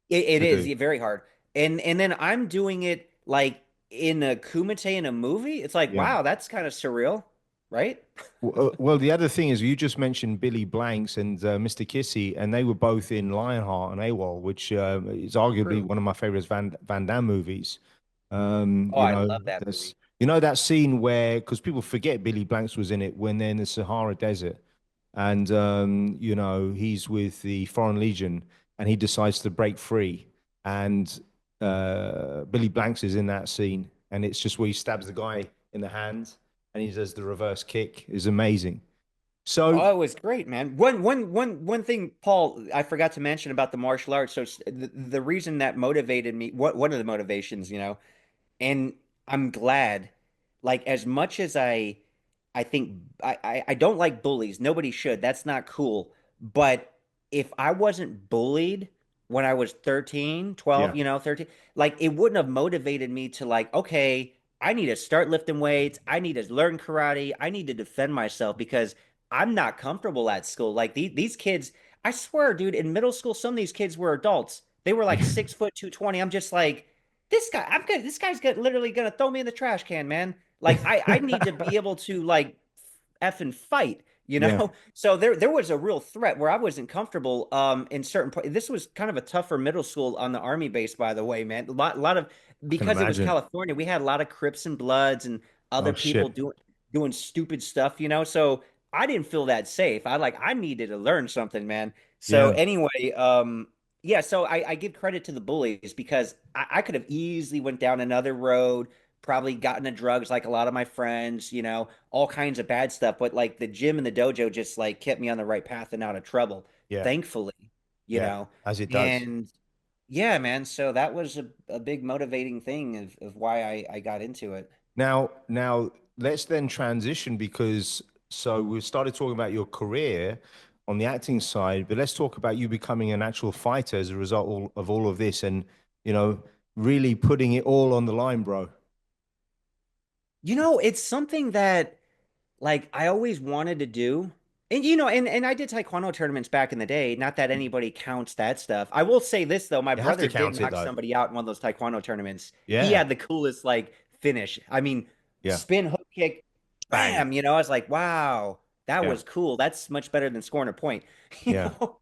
It to is do. very hard. And then I'm doing it like in a Kumite in a movie. It's like, Yeah. wow, that's kind of surreal, right? Well, the other thing is you just mentioned Billy Blanks and Mr. Kissy, and they were both in Lionheart and AWOL, which is arguably True. one of my favorites Van Damme movies. Oh, I love that There's movie. that scene where because people forget Billy Blanks was in it when they're in the Sahara Desert, and he's with the Foreign Legion, and he decides to break free, and Billy Blanks is in that scene, and it's just where he stabs the guy in the hand, and he does the reverse kick. Is amazing. So Oh, it was great, man. One thing, Paul, I forgot to mention about the martial arts. So the reason that motivated me, one of the motivations, and I'm glad, like as much as I think I don't like bullies. Nobody should. That's not cool. But if I wasn't bullied when I was 13, yeah, 12, 13, like it wouldn't have motivated me to like, okay, I need to start lifting weights. I need to learn karate. I need to defend myself because I'm not comfortable at school. Like these kids, I swear, dude, in middle school, some of these kids were adults. They were like yeah, 6 foot 220. I'm just like, this guy, I'm this guy's literally gonna throw me in the trash can, man. Like I need to be able to like effing fight, you Yeah. know? So there was a real threat where I wasn't comfortable in certain this was kind of a tougher middle school on the army base, by the way, man. A lot of I can because it was imagine. California, we had a lot of Crips and Bloods and other Oh people shit. doing stupid stuff, you know? So I didn't feel that safe. I needed to learn something, man. So Yeah. anyway, yeah, so I give credit to the Bullies because I could have easily went down another road, probably gotten into drugs like a lot of my friends, you know, all kinds of bad stuff. But like the gym and the dojo just like kept me on the right path and out of trouble, Yeah. thankfully, you Yeah. know. As it does. And yeah, man, so that was a big motivating thing of why I got into it. Now let's then transition because so we started talking about your career on the acting side, but let's talk about you becoming an actual fighter as a result of all of this and, you know, really putting it all on the line, bro. You know, it's something that like I always wanted to do. And you know, and I did taekwondo tournaments back in the day. Not that anybody counts that stuff. I will say this though, my You have to brother did count it knock though. somebody out in one of those taekwondo tournaments. He Yeah. had the coolest like finish. I mean, Yeah. spin hook kick, Bang. bam, you know, I was like, wow, that Yeah. was cool. That's much better than scoring a point. You Yeah. know?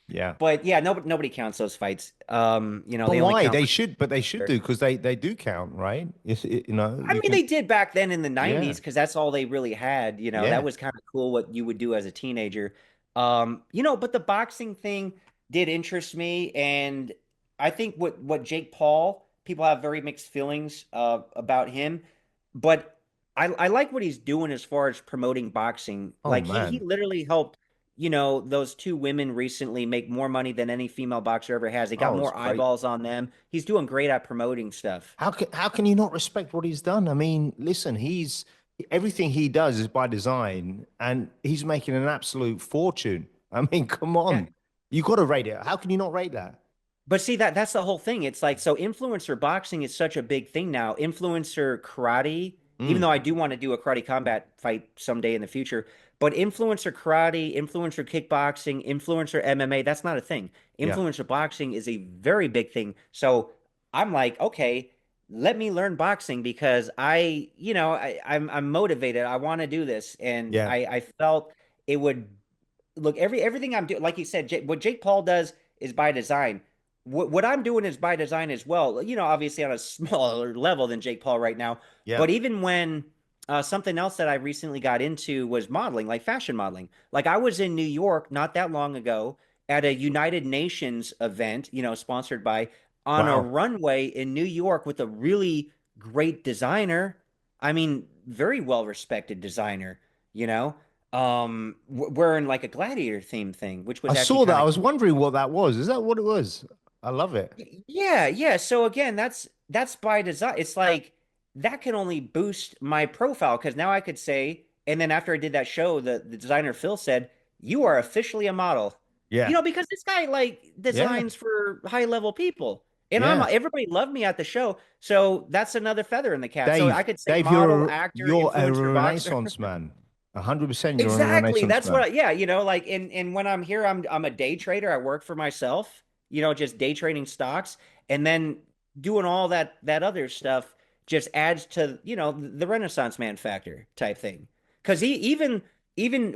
Yeah. But yeah, nobody counts those fights. You know, But they only why? count They for should, but they should do because they do count, right? You know, I you mean, can. they did back then in the Yeah. 90s because that's all they really had. You know, that Yeah. was kind of cool what you would do as a teenager. You know, but the boxing thing did interest me. And I think what Jake Paul, people have very mixed feelings about him. But I like what he's doing as far as promoting boxing. Oh Like he man. literally helped, you know, those two women recently make more money than any female boxer ever has. They got Oh, it's more great. eyeballs on them. He's doing great at promoting stuff. How can you not respect what he's done? I mean, listen, he's everything he does is by design, and he's making an absolute fortune. I mean, come Yeah. on, you got to rate it. How can you not rate that? But see that's the whole thing. It's like so influencer boxing is such a big thing now. Influencer karate, even Mm, though I do want to do a karate combat fight someday in the future, but influencer karate, influencer kickboxing, influencer MMA, that's not a thing. yeah, Influencer boxing is a very big thing. So I'm like, okay, let me learn boxing because you know, I'm motivated. I want to do this, and yeah, I felt it would look everything I'm doing, like you said, what Jake Paul does is by design. What I'm doing is by design as well. You know, obviously on a smaller level than Jake Paul right now. yeah. But even when something else that I recently got into was modeling, like fashion modeling. Like I was in New York not that long ago at a United Nations event, you know, sponsored by on a Wow. runway in New York with a really great designer. I mean, very well respected designer, you know wearing like a gladiator theme thing, which I was actually saw that. kind I of was cool. wondering what that was. Is that what it was? I love it. Yeah, yeah. So again, that's by design. It's like that can only boost my profile because now I could say, and then after I did that show, the designer Phil said, "You are officially a model." You Yeah, know, because this guy like yeah, designs for high level people, and yeah. everybody loved me at the show. So that's another feather in the cap. So I Dave, could say Dave, model, actor, you're a influencer, boxer. Renaissance man. 100%. You're a Exactly. Renaissance That's man. what, yeah, you know, like, and when I'm here, I'm a day trader. I work for myself, you know, just day trading stocks, and then doing all that other stuff just adds to, you know, the Renaissance man factor type thing. Because even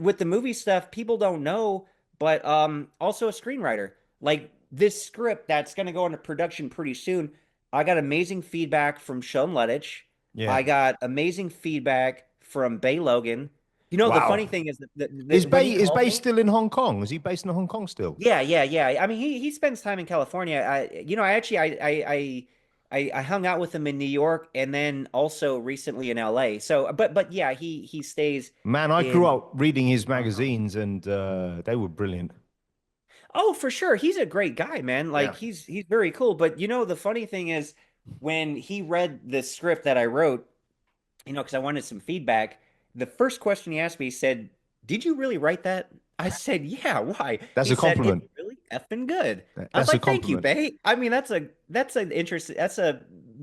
with the movie stuff, people don't know, but also a screenwriter. Like this script that's going to go into production pretty soon. I got amazing feedback from Sean Lettich. Yeah. I got amazing feedback from Bay Logan. You know, the funny Wow. thing is that when he Is called Bay me, still in Hong Kong? Is he based in Hong Kong still? yeah, yeah, yeah. I mean, he spends time in California. You know, I actually I hung out with him in New York and then also recently in LA. So, but yeah, he stays Man, I grew in up reading his Hong Kong. magazines and they were brilliant. Oh, for sure. He's a great guy, man. Like Yeah. he's very cool. But you know, the funny thing is when he read the script that I wrote, you know, because I wanted some feedback. The first question he asked me, he said, "Did you really write that?" I said, "Yeah, why?" That's He a said, "It's compliment. really effing good." I was That's a like, "Thank you, compliment. Bay." I mean, that's an interest. That's a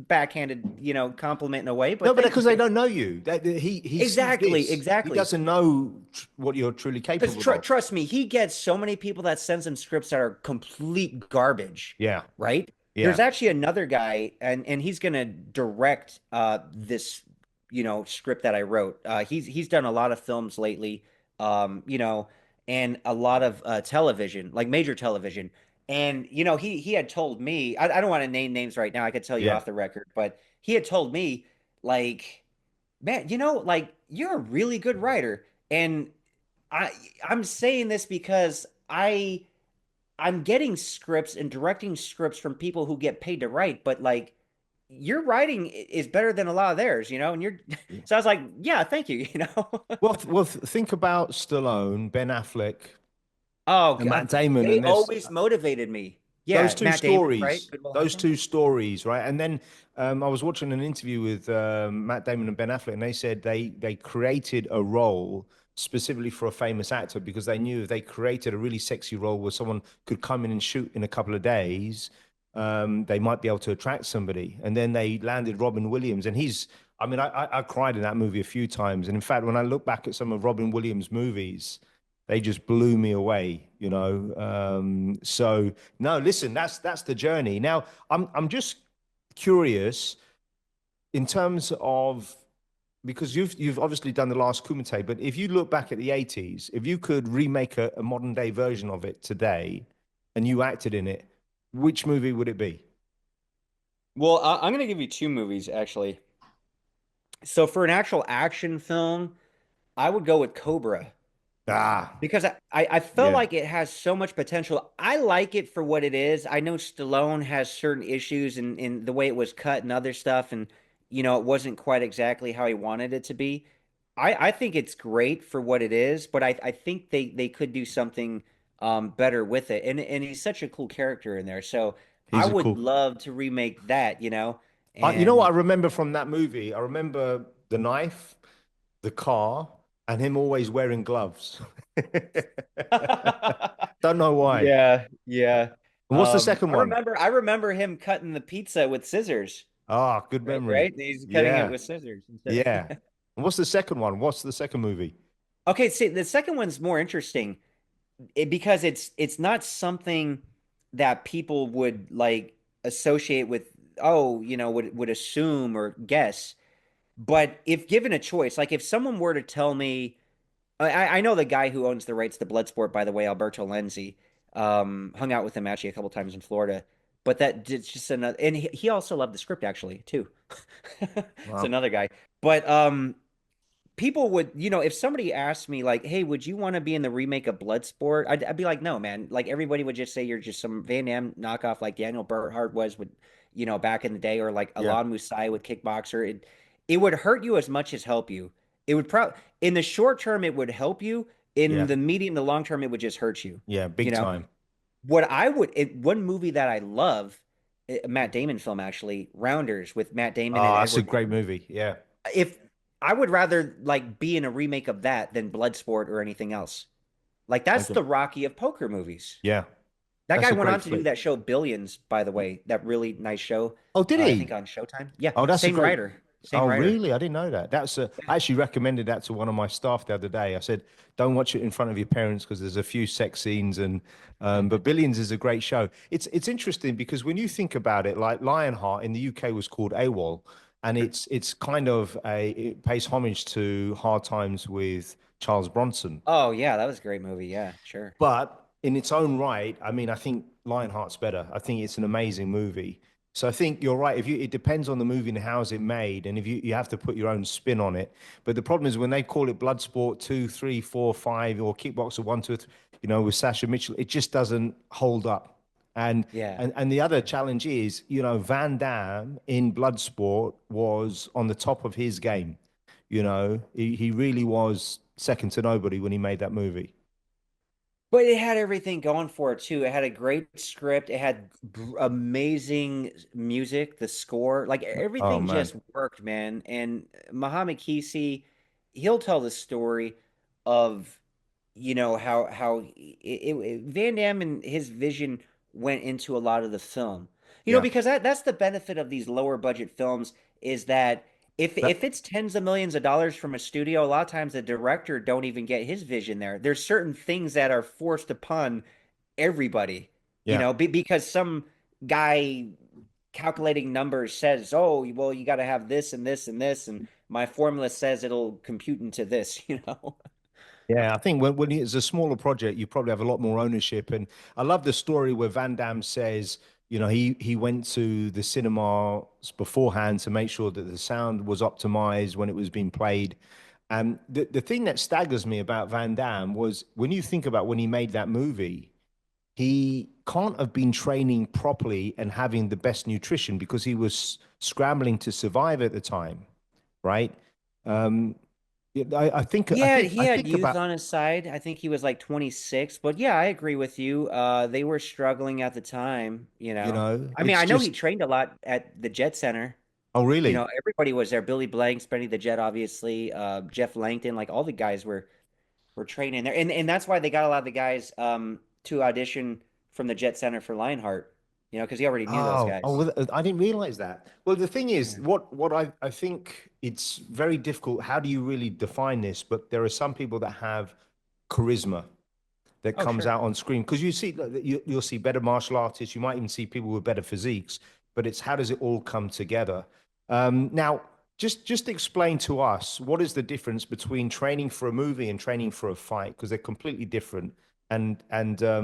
backhanded, you know, compliment in a way, No, but but thank you, because they Bay. don't know you. He sees Exactly, this. He exactly. doesn't know what you're truly Because capable of. trust me, he gets so many people that sends him scripts that are complete garbage, Yeah. right? Yeah. There's actually another guy, and he's gonna direct this script that I wrote. He's done a lot of films lately, and a lot of television, like major television. And he had told me, I don't want to name names right now. I could tell you Yeah. off the record, but he had told me, like, man, like you're a really good writer. And I I'm saying this because I'm getting scripts and directing scripts from people who get paid to write, but like your writing is better than a lot of theirs, and you're so I was like, yeah, thank you. Think about Stallone, Ben Affleck, Oh, and Matt God, Damon, they and there's always motivated me. those Yeah, two Matt Damon, right? stories, Good Will those Hunting. two stories, right? And then I was watching an interview with Matt Damon and Ben Affleck, and they said they created a role specifically for a famous actor because they knew if they created a really sexy role where someone could come in and shoot in a couple of days, they might be able to attract somebody. And then they landed Robin Williams, and I mean, I cried in that movie a few times. And in fact, when I look back at some of Robin Williams' movies, they just blew me away. So no, listen, that's the journey. Now, I'm just curious in terms of because you've obviously done the last Kumite, but if you look back at the 80s, if you could remake a modern day version of it today and you acted in it, which movie would it be? Well, I'm gonna give you two movies actually. So for an actual action film, I would go with Cobra. Ah, Because I felt yeah, like it has so much potential. I like it for what it is. I know Stallone has certain issues in the way it was cut and other stuff, and it wasn't quite exactly how he wanted it to be. I think it's great for what it is, but I think they could do something better with it. And he's such a cool character in there. So I he's a would cool. love to remake that. You know what I And remember from that movie? I remember the knife, the car, and him always wearing gloves. Don't know why. yeah, yeah. And what's the second I one? remember I remember him cutting the pizza with scissors. Ah, good Right, memory. right. He's cutting it Yeah, with scissors instead. yeah. And what's the second one? What's the second movie? Okay, see, the second one's more interesting because it's not something that people would like associate with, oh, would assume or guess. But if given a choice, like if someone were to tell me, I know the guy who owns the rights to Bloodsport, by the way, Alberto Lenzi, hung out with him actually a couple times in Florida. But it's just another, and he also loved the script actually too. It's Wow. another guy. But people would, if somebody asked me like, "Hey, would you want to be in the remake of Bloodsport?" I'd be like, "No, man." Like everybody would just say you're just some Van Damme knockoff, like Daniel Burkhart was with, back in the day, or like Yeah, Alon Musai with Kickboxer. It would hurt you as much as help you. It would probably in the short term it would help you. In yeah, the medium, the long term, it would just hurt you. yeah. You Big know time. one movie that I love, a Matt Damon film actually, Rounders with Matt Damon and Ah, that's a Edward great Norton. movie. Yeah. If I would rather like be in a remake of that than Bloodsport or anything else. Like that's Okay. the Rocky of poker movies. Yeah. That That's guy a went on great to do flick. that show Billions, by the way, that really nice show. Oh, did I think he? on Showtime. Yeah, Oh, that's a same great. writer, same Oh, writer. really? I didn't know that. I actually recommended that to one of my staff the other day. I said, don't watch it in front of your parents because there's a few sex scenes but Billions is a great show. It's interesting because when you think about it, like Lionheart in the UK was called AWOL, and it's kind of it pays homage to Hard Times with Charles Bronson. Oh yeah, that was a great movie. Yeah, sure. But in its own right, I mean, I think Lionheart's better. I think it's an amazing movie. So I think you're right. It depends on the movie and how it's made, and if you have to put your own spin on it. But the problem is when they call it Bloodsport 2, 3, 4, 5, or Kickboxer 1, 2, with Sasha Mitchell, it just doesn't hold up. And Yeah. and the other challenge is, Van Damme in Bloodsport was on the top of his game. He really was second to nobody when he made that movie. But it had everything going for it too. It had a great script. It had amazing music, the score, like Oh everything man. just worked, man. And Muhammad Kisi, he'll tell the story of, how Van Damme and his vision went into a lot of the film. Yeah. Because that's the benefit of these lower budget films is that That, if it's tens of millions of dollars from a studio, a lot of times the director don't even get his vision there. There's certain things that are forced upon everybody, yeah. because some guy calculating numbers says, "Oh, well, you got to have this and this and this," and my formula says it'll compute into this, you know? Yeah, I think when it's a smaller project, you probably have a lot more ownership. And I love the story where Van Damme says, he went to the cinemas beforehand to make sure that the sound was optimized when it was being played. And the thing that staggers me about Van Damme was when you think about when he made that movie, he can't have been training properly and having the best nutrition because he was scrambling to survive at the time, right? Um, yeah, He I had think youth about on his side. I think he was like 26, but yeah, I agree with you. They were struggling at the time, you know. I mean, it's I know he just, trained a lot at the Jet Center. oh You know, really? everybody was there. Billy Blanks, Benny the Jet, obviously, Jeff Langton, like all the guys were training there. And that's why they got a lot of the guys to audition from the Jet Center for Lionheart, you know, because he already knew those Oh, guys. well, I didn't realize that. Well, the thing is, Yeah. what I think it's very difficult. How do you really define this? But there are some people that have charisma that Oh, comes sure. out on screen because you'll see better martial artists. You might even see people with better physiques. But it's how does it all come together? Now, just explain to us what is the difference between training for a movie and training for a fight because they're completely different. And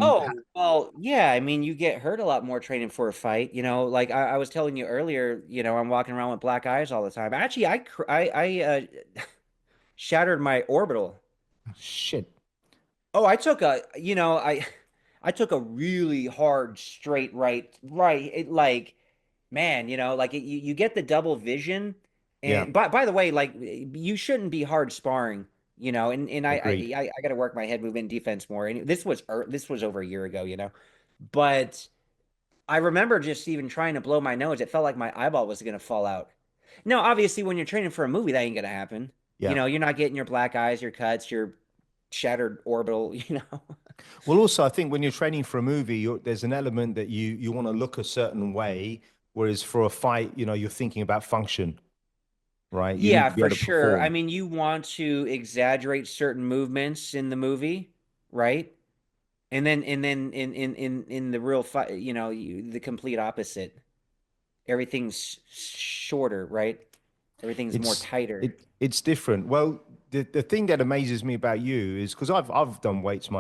Oh, well, yeah. I mean, you get hurt a lot more training for a fight. You know, like I was telling you earlier, you know, I'm walking around with black eyes all the time. Actually, shattered my orbital. shit, Oh, I took a really hard straight right. It like, man, you know, like you get the double vision. yeah, And by the way, like you shouldn't be hard sparring, you know, and agreed. I got to work my head movement defense more. And this was over a year ago, you know. But I remember just even trying to blow my nose. It felt like my eyeball was going to fall out. Now, obviously, when you're training for a movie, that ain't going to happen. You Yeah. know, you're not getting your black eyes, your cuts, your shattered orbital, you know. Well, also, I think when you're training for a movie, there's an element that you want to look a certain way, whereas for a fight, you're thinking about function, right? You need Yeah, to be for able to sure. I perform. mean, you want to exaggerate certain movements in the movie, right? And then in the real fight, you know, the complete opposite. Everything's shorter, right? Everything's more It's tighter. it's different. Well, the thing that amazes me about you is because I've done weights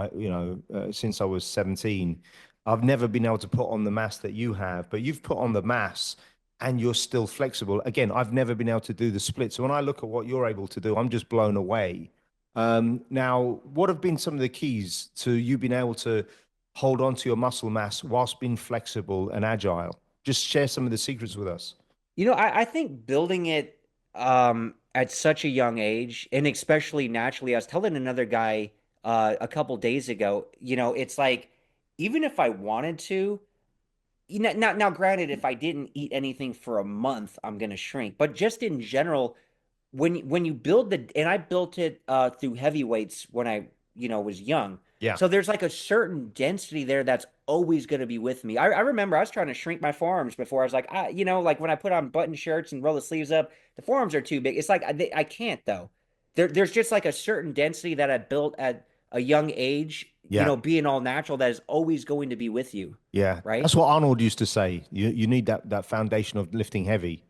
since I was 17. I've never been able to put on the mass that you have, but you've put on the mass and you're still flexible. Again, I've never been able to do the split. So when I look at what you're able to do, I'm just blown away. Now, what have been some of the keys to you being able to hold on to your muscle mass whilst being flexible and agile? Just share some of the secrets with us. You know, I think building it at such a young age, and especially naturally, I was telling another guy a couple days ago, you know, it's like even if I wanted to, you know, now granted, if I didn't eat anything for a month, I'm gonna shrink. But just in general, when you build the and I built it through heavyweights when I, you know, was young. Yeah. So there's like a certain density there that's always going to be with me. I remember I was trying to shrink my forearms before. I was like, you know, like when I put on button shirts and roll the sleeves up, the forearms are too big. It's like I can't though. There's just like a certain density that I built at a young age, you Yeah. know, being all natural that is always going to be with you, Yeah, right? that's what Arnold used to say. You need that foundation of lifting heavy.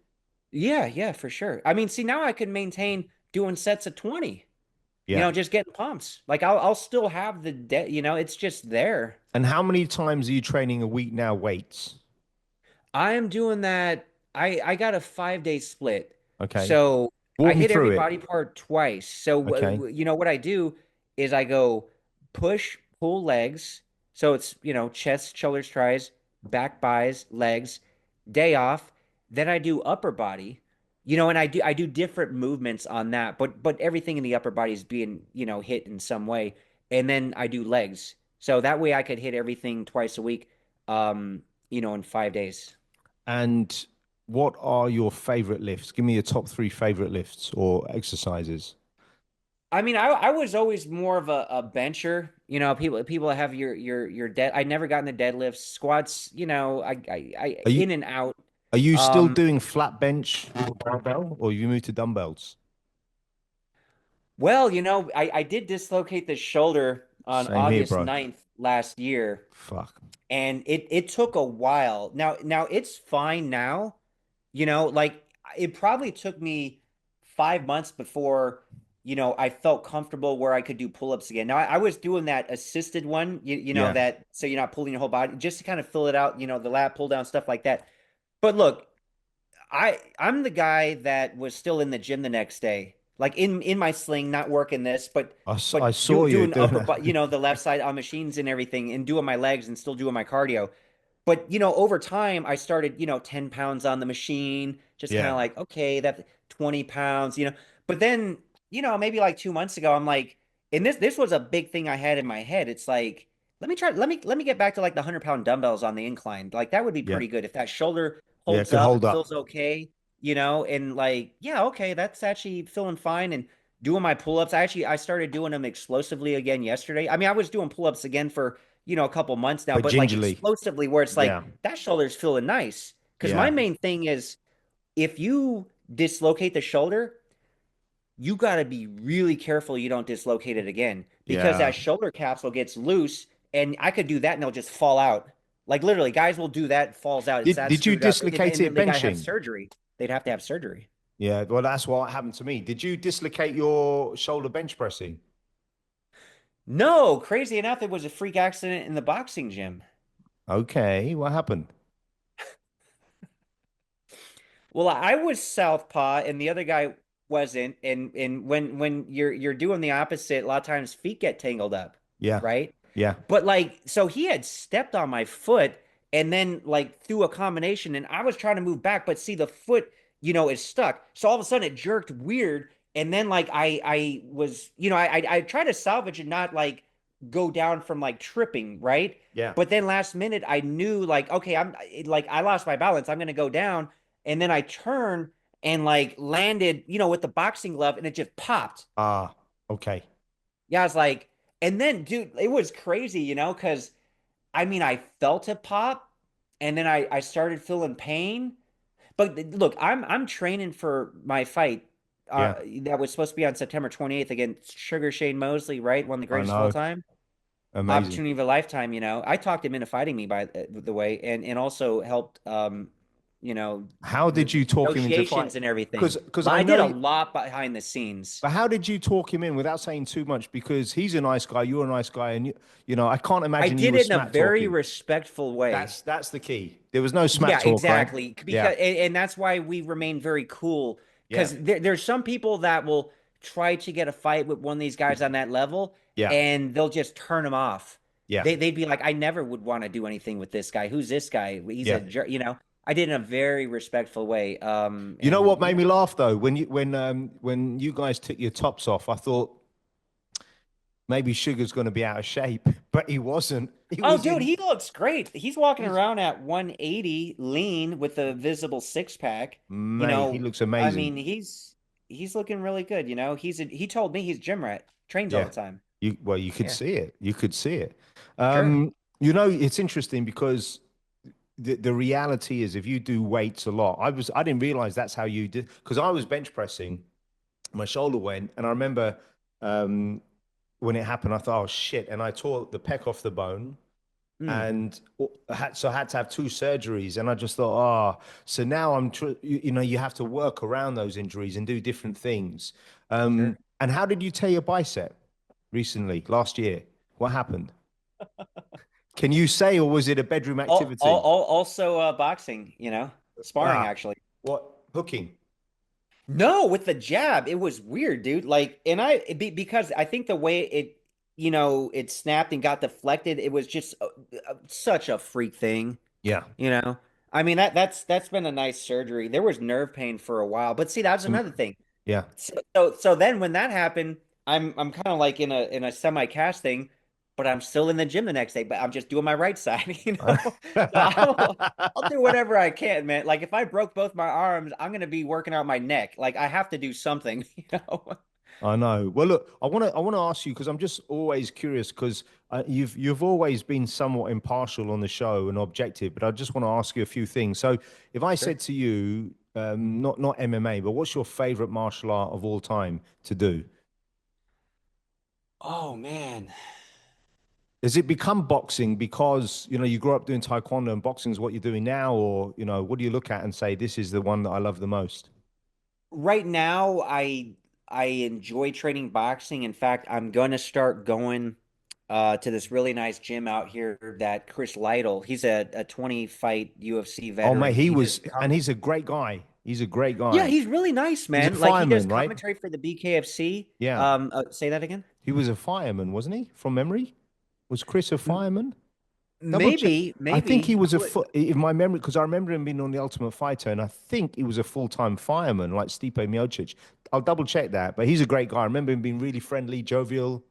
Yeah, yeah, for sure. I mean, see, now I can maintain doing sets of 20. You Yeah. know, just getting pumps. Like I'll still have you know, it's just there. And how many times are you training a week now, weights? I am doing that. I got a 5 day split. Okay. So I Walk me hit every through it. body part twice. So Okay. you know what I do is I go push, pull legs. So it's, you know, chest, shoulders, tries, back, buys, legs, day off. Then I do upper body. You know, and I do different movements on that, but everything in the upper body is being, you know, hit in some way. And then I do legs. So that way I could hit everything twice a week, you know, in 5 days. And what are your favorite lifts? Give me your top three favorite lifts or exercises. I mean, I was always more of a bencher. You know, people have your dead. I never got in the deadlifts, squats. You know, I Are you in and out. are you still Um, doing flat bench or barbell, or you moved to dumbbells? well, you know, I did dislocate the shoulder on Same here, August bro. 9th last year, Fuck. and it took a while. Now it's fine now. You know, like it probably took me 5 months before, I felt comfortable where I could do pull-ups again. Now I was doing that assisted one, Yeah. that so you're not pulling your whole body, just to kind of fill it out, the lat pull down stuff like that. But look, I'm the guy that was still in the gym the next day, like in my sling, not working this, but I saw you doing doing upper, that. the left side on machines and everything, and doing my legs and still doing my cardio. But over time, I started, 10 pounds on the machine, just kind Yeah. of like, okay, that's 20 pounds. But then, maybe like 2 months ago, I'm like, and this was a big thing I had in my head. It's like, let me get back to like the 100-pound dumbbells on the incline. Like that would be Yeah. pretty good if that shoulder Yeah. It holds could up, hold it feels up. okay, and like, yeah, okay, that's actually feeling fine. And doing my pull-ups, I started doing them explosively again yesterday. I mean, I was doing pull-ups again for a couple months now, But but like gingerly. explosively where it's like Yeah. that shoulder's feeling nice. Because my Yeah. main thing is if you dislocate the shoulder, you got to be really careful you don't dislocate it again because Yeah. that shoulder capsule gets loose and I could do that and they'll just fall out. Like literally, guys will do that, falls out. It's Did that did you screwed up. dislocate And then it they got to have benching? surgery. They'd have to have surgery. Yeah. Well, that's what happened to me. Did you dislocate your shoulder bench pressing? No, crazy enough, it was a freak accident in the boxing gym. Okay. What happened? Well, I was southpaw and the other guy wasn't. And when you're doing the opposite, a lot of times feet get tangled up, Yeah. right? Yeah. But like, so he had stepped on my foot and then like threw a combination, and I was trying to move back, but see the foot, is stuck. So all of a sudden it jerked weird, and then like I was, I tried to salvage and not like go down from like tripping, right? Yeah. But then last minute I knew like, okay, I lost my balance. I'm gonna go down, and then I turned and like landed, with the boxing glove, and it just popped. Ah. Okay. Yeah, I was like, and then, dude, it was crazy, because I mean, I felt it pop, and then I started feeling pain. But look, I'm training for my fight Yeah. that was supposed to be on September 28th against Sugar Shane Mosley, right? One of the I greatest of all know. time. Amazing. Opportunity of a lifetime, I talked him into fighting me by the way, and also helped How the did you talk him into fight? negotiations and everything. Because Well, I I did know a you, lot behind the scenes. but how did you talk him in without saying too much? Because he's a nice guy, you're a nice guy, and I can't I imagine you did were it in a smack very talking. respectful way. That's the key. There was no smack Yeah, talk, right? exactly. Yeah. Because and that's why we remain very cool. Yeah. Because there's some people that will try to get a fight with one of these guys on that level, Yeah. and they'll just turn him off. Yeah. They'd be like, I never would want to do anything with this guy. Who's this guy? He's Yeah. a jerk. I did in a very respectful way. You know what And made me laugh though? When you guys took your tops off, I thought maybe Sugar's going to be out of shape, but he wasn't. He oh, was dude, in. he looks great. He's walking He's around at 180 lean with a visible six pack. mate. He looks I amazing. mean, he's looking really good. He told me he's gym rat, trains all Yeah. the time. You could Yeah, see it. You could see it. sure. It's interesting because the reality is if you do weights a lot, I didn't realize that's how you did because I was bench pressing, my shoulder went, and I remember um, when it happened, I thought, oh shit, and I tore the pec off the bone. Mm, And I had to have two surgeries, and I just thought, oh, so now you have to work around those injuries and do different things. sure. And how did you tear your bicep recently, last year? What happened? Can you say, or was it a bedroom activity? Also, boxing. Sparring Ah, actually. what hooking? No, with the jab, it was weird, dude. Like, and because I think the way it snapped and got deflected, it was just such a freak thing. Yeah. You know, I mean that's been a nice surgery. There was nerve pain for a while, but see, that's Some, another thing. yeah. So then when that happened, I'm kind of like in a semi-cast thing, but I'm still in the gym the next day, but I'm just doing my right side, So I'll do whatever I can, man. Like if I broke both my arms, I'm gonna be working out my neck. Like I have to do something, I know. Well, look, I want to ask you because I'm just always curious because you've always been somewhat impartial on the show and objective, but I just want to ask you a few things. So, if I Sure. said to you, not MMA, but what's your favorite martial art of all time to do? Oh man. Has it become boxing because you grew up doing taekwondo and boxing is what you're doing now, or what do you look at and say this is the one that I love the most? Right now, I enjoy training boxing. In fact, I'm gonna start going to this really nice gym out here that Chris Lytle. He's a 20 fight UFC Oh, mate, veteran. He does and he's a great guy. He's a great yeah, guy. he's really nice, He's a man. Like he does fireman, right? commentary for the BKFC. Yeah. Say that again. He was a fireman, wasn't he? From memory? Was Chris a M- fireman? Double check. Maybe, I think he maybe. was in my memory, because I remember him being on the Ultimate Fighter, and I think he was a full-time fireman, like Stipe Miocic. I'll double check that, but he's a great guy. I remember him being really friendly, jovial.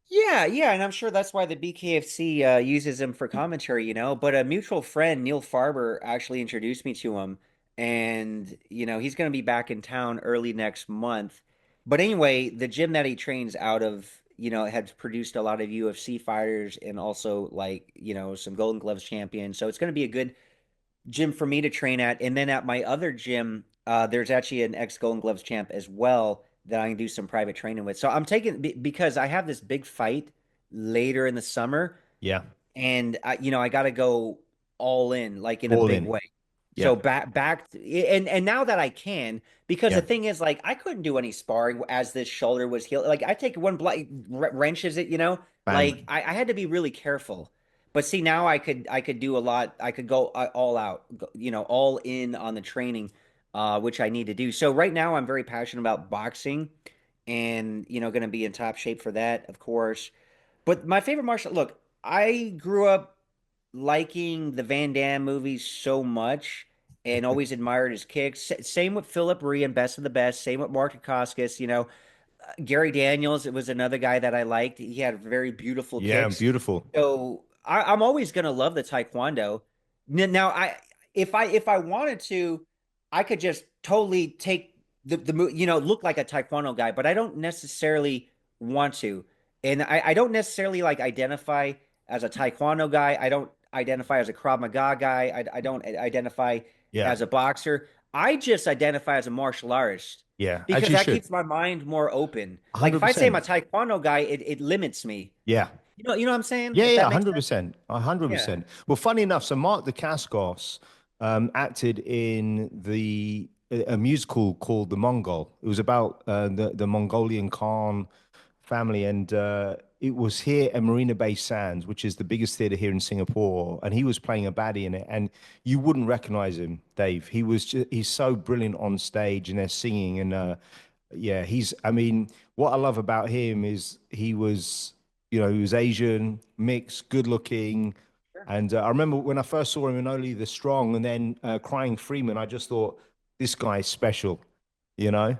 Yeah, yeah, and I'm sure that's why the BKFC uses him for commentary, you know. But a mutual friend, Neil Farber, actually introduced me to him, and he's going to be back in town early next month. But anyway, the gym that he trains out of, has produced a lot of UFC fighters and also like some Golden Gloves champions. So it's going to be a good gym for me to train at. And then at my other gym, there's actually an ex Golden Gloves champ as well that I can do some private training with. So I'm taking because I have this big fight later in the summer, Yeah, and I got to go all in, like in a all big in. way. Yeah, So and now that I can, because yeah. the thing is, like, I couldn't do any sparring as this shoulder was healed. Like, I take one wrenches it, like Bam. I had to be really careful. But see, now I could do a lot. I could go all out, all in on the training, which I need to do. So right now, I'm very passionate about boxing, and going to be in top shape for that, of course. But my favorite martial look, I grew up liking the Van Damme movies so much and always admired his kicks. Same with Philip Rhee and Best of the Best. Same with Mark Dacascos. Gary Daniels, it was another guy that I liked. He had very beautiful Yeah, kicks. beautiful. So I'm always gonna love the Taekwondo. Now, if I wanted to, I could just totally take look like a Taekwondo guy, but I don't necessarily want to, and I don't necessarily like identify as a Taekwondo guy. I don't identify as a Krav Maga guy. I don't identify Yeah, as a boxer. I just identify as a martial artist yeah. As because you that should. keeps my mind more open. Like if I say I'm a 100%. Taekwondo guy, it limits me. Yeah. You know what I'm saying? Yeah, If yeah, that makes sense. 100%. Yeah. 100%. Well, funny enough, so Mark Dacascos acted in a musical called The Mongol. It was about the Mongolian Khan family, and it was here at Marina Bay Sands, which is the biggest theater here in Singapore, and he was playing a baddie in it, and you wouldn't recognize him, Dave. He's so brilliant on stage, and they're singing, and yeah, I mean, what I love about him is he was Asian, mixed, good looking. Sure. And I remember when I first saw him in Only the Strong and then Crying Freeman, I just thought, this guy is special, you know?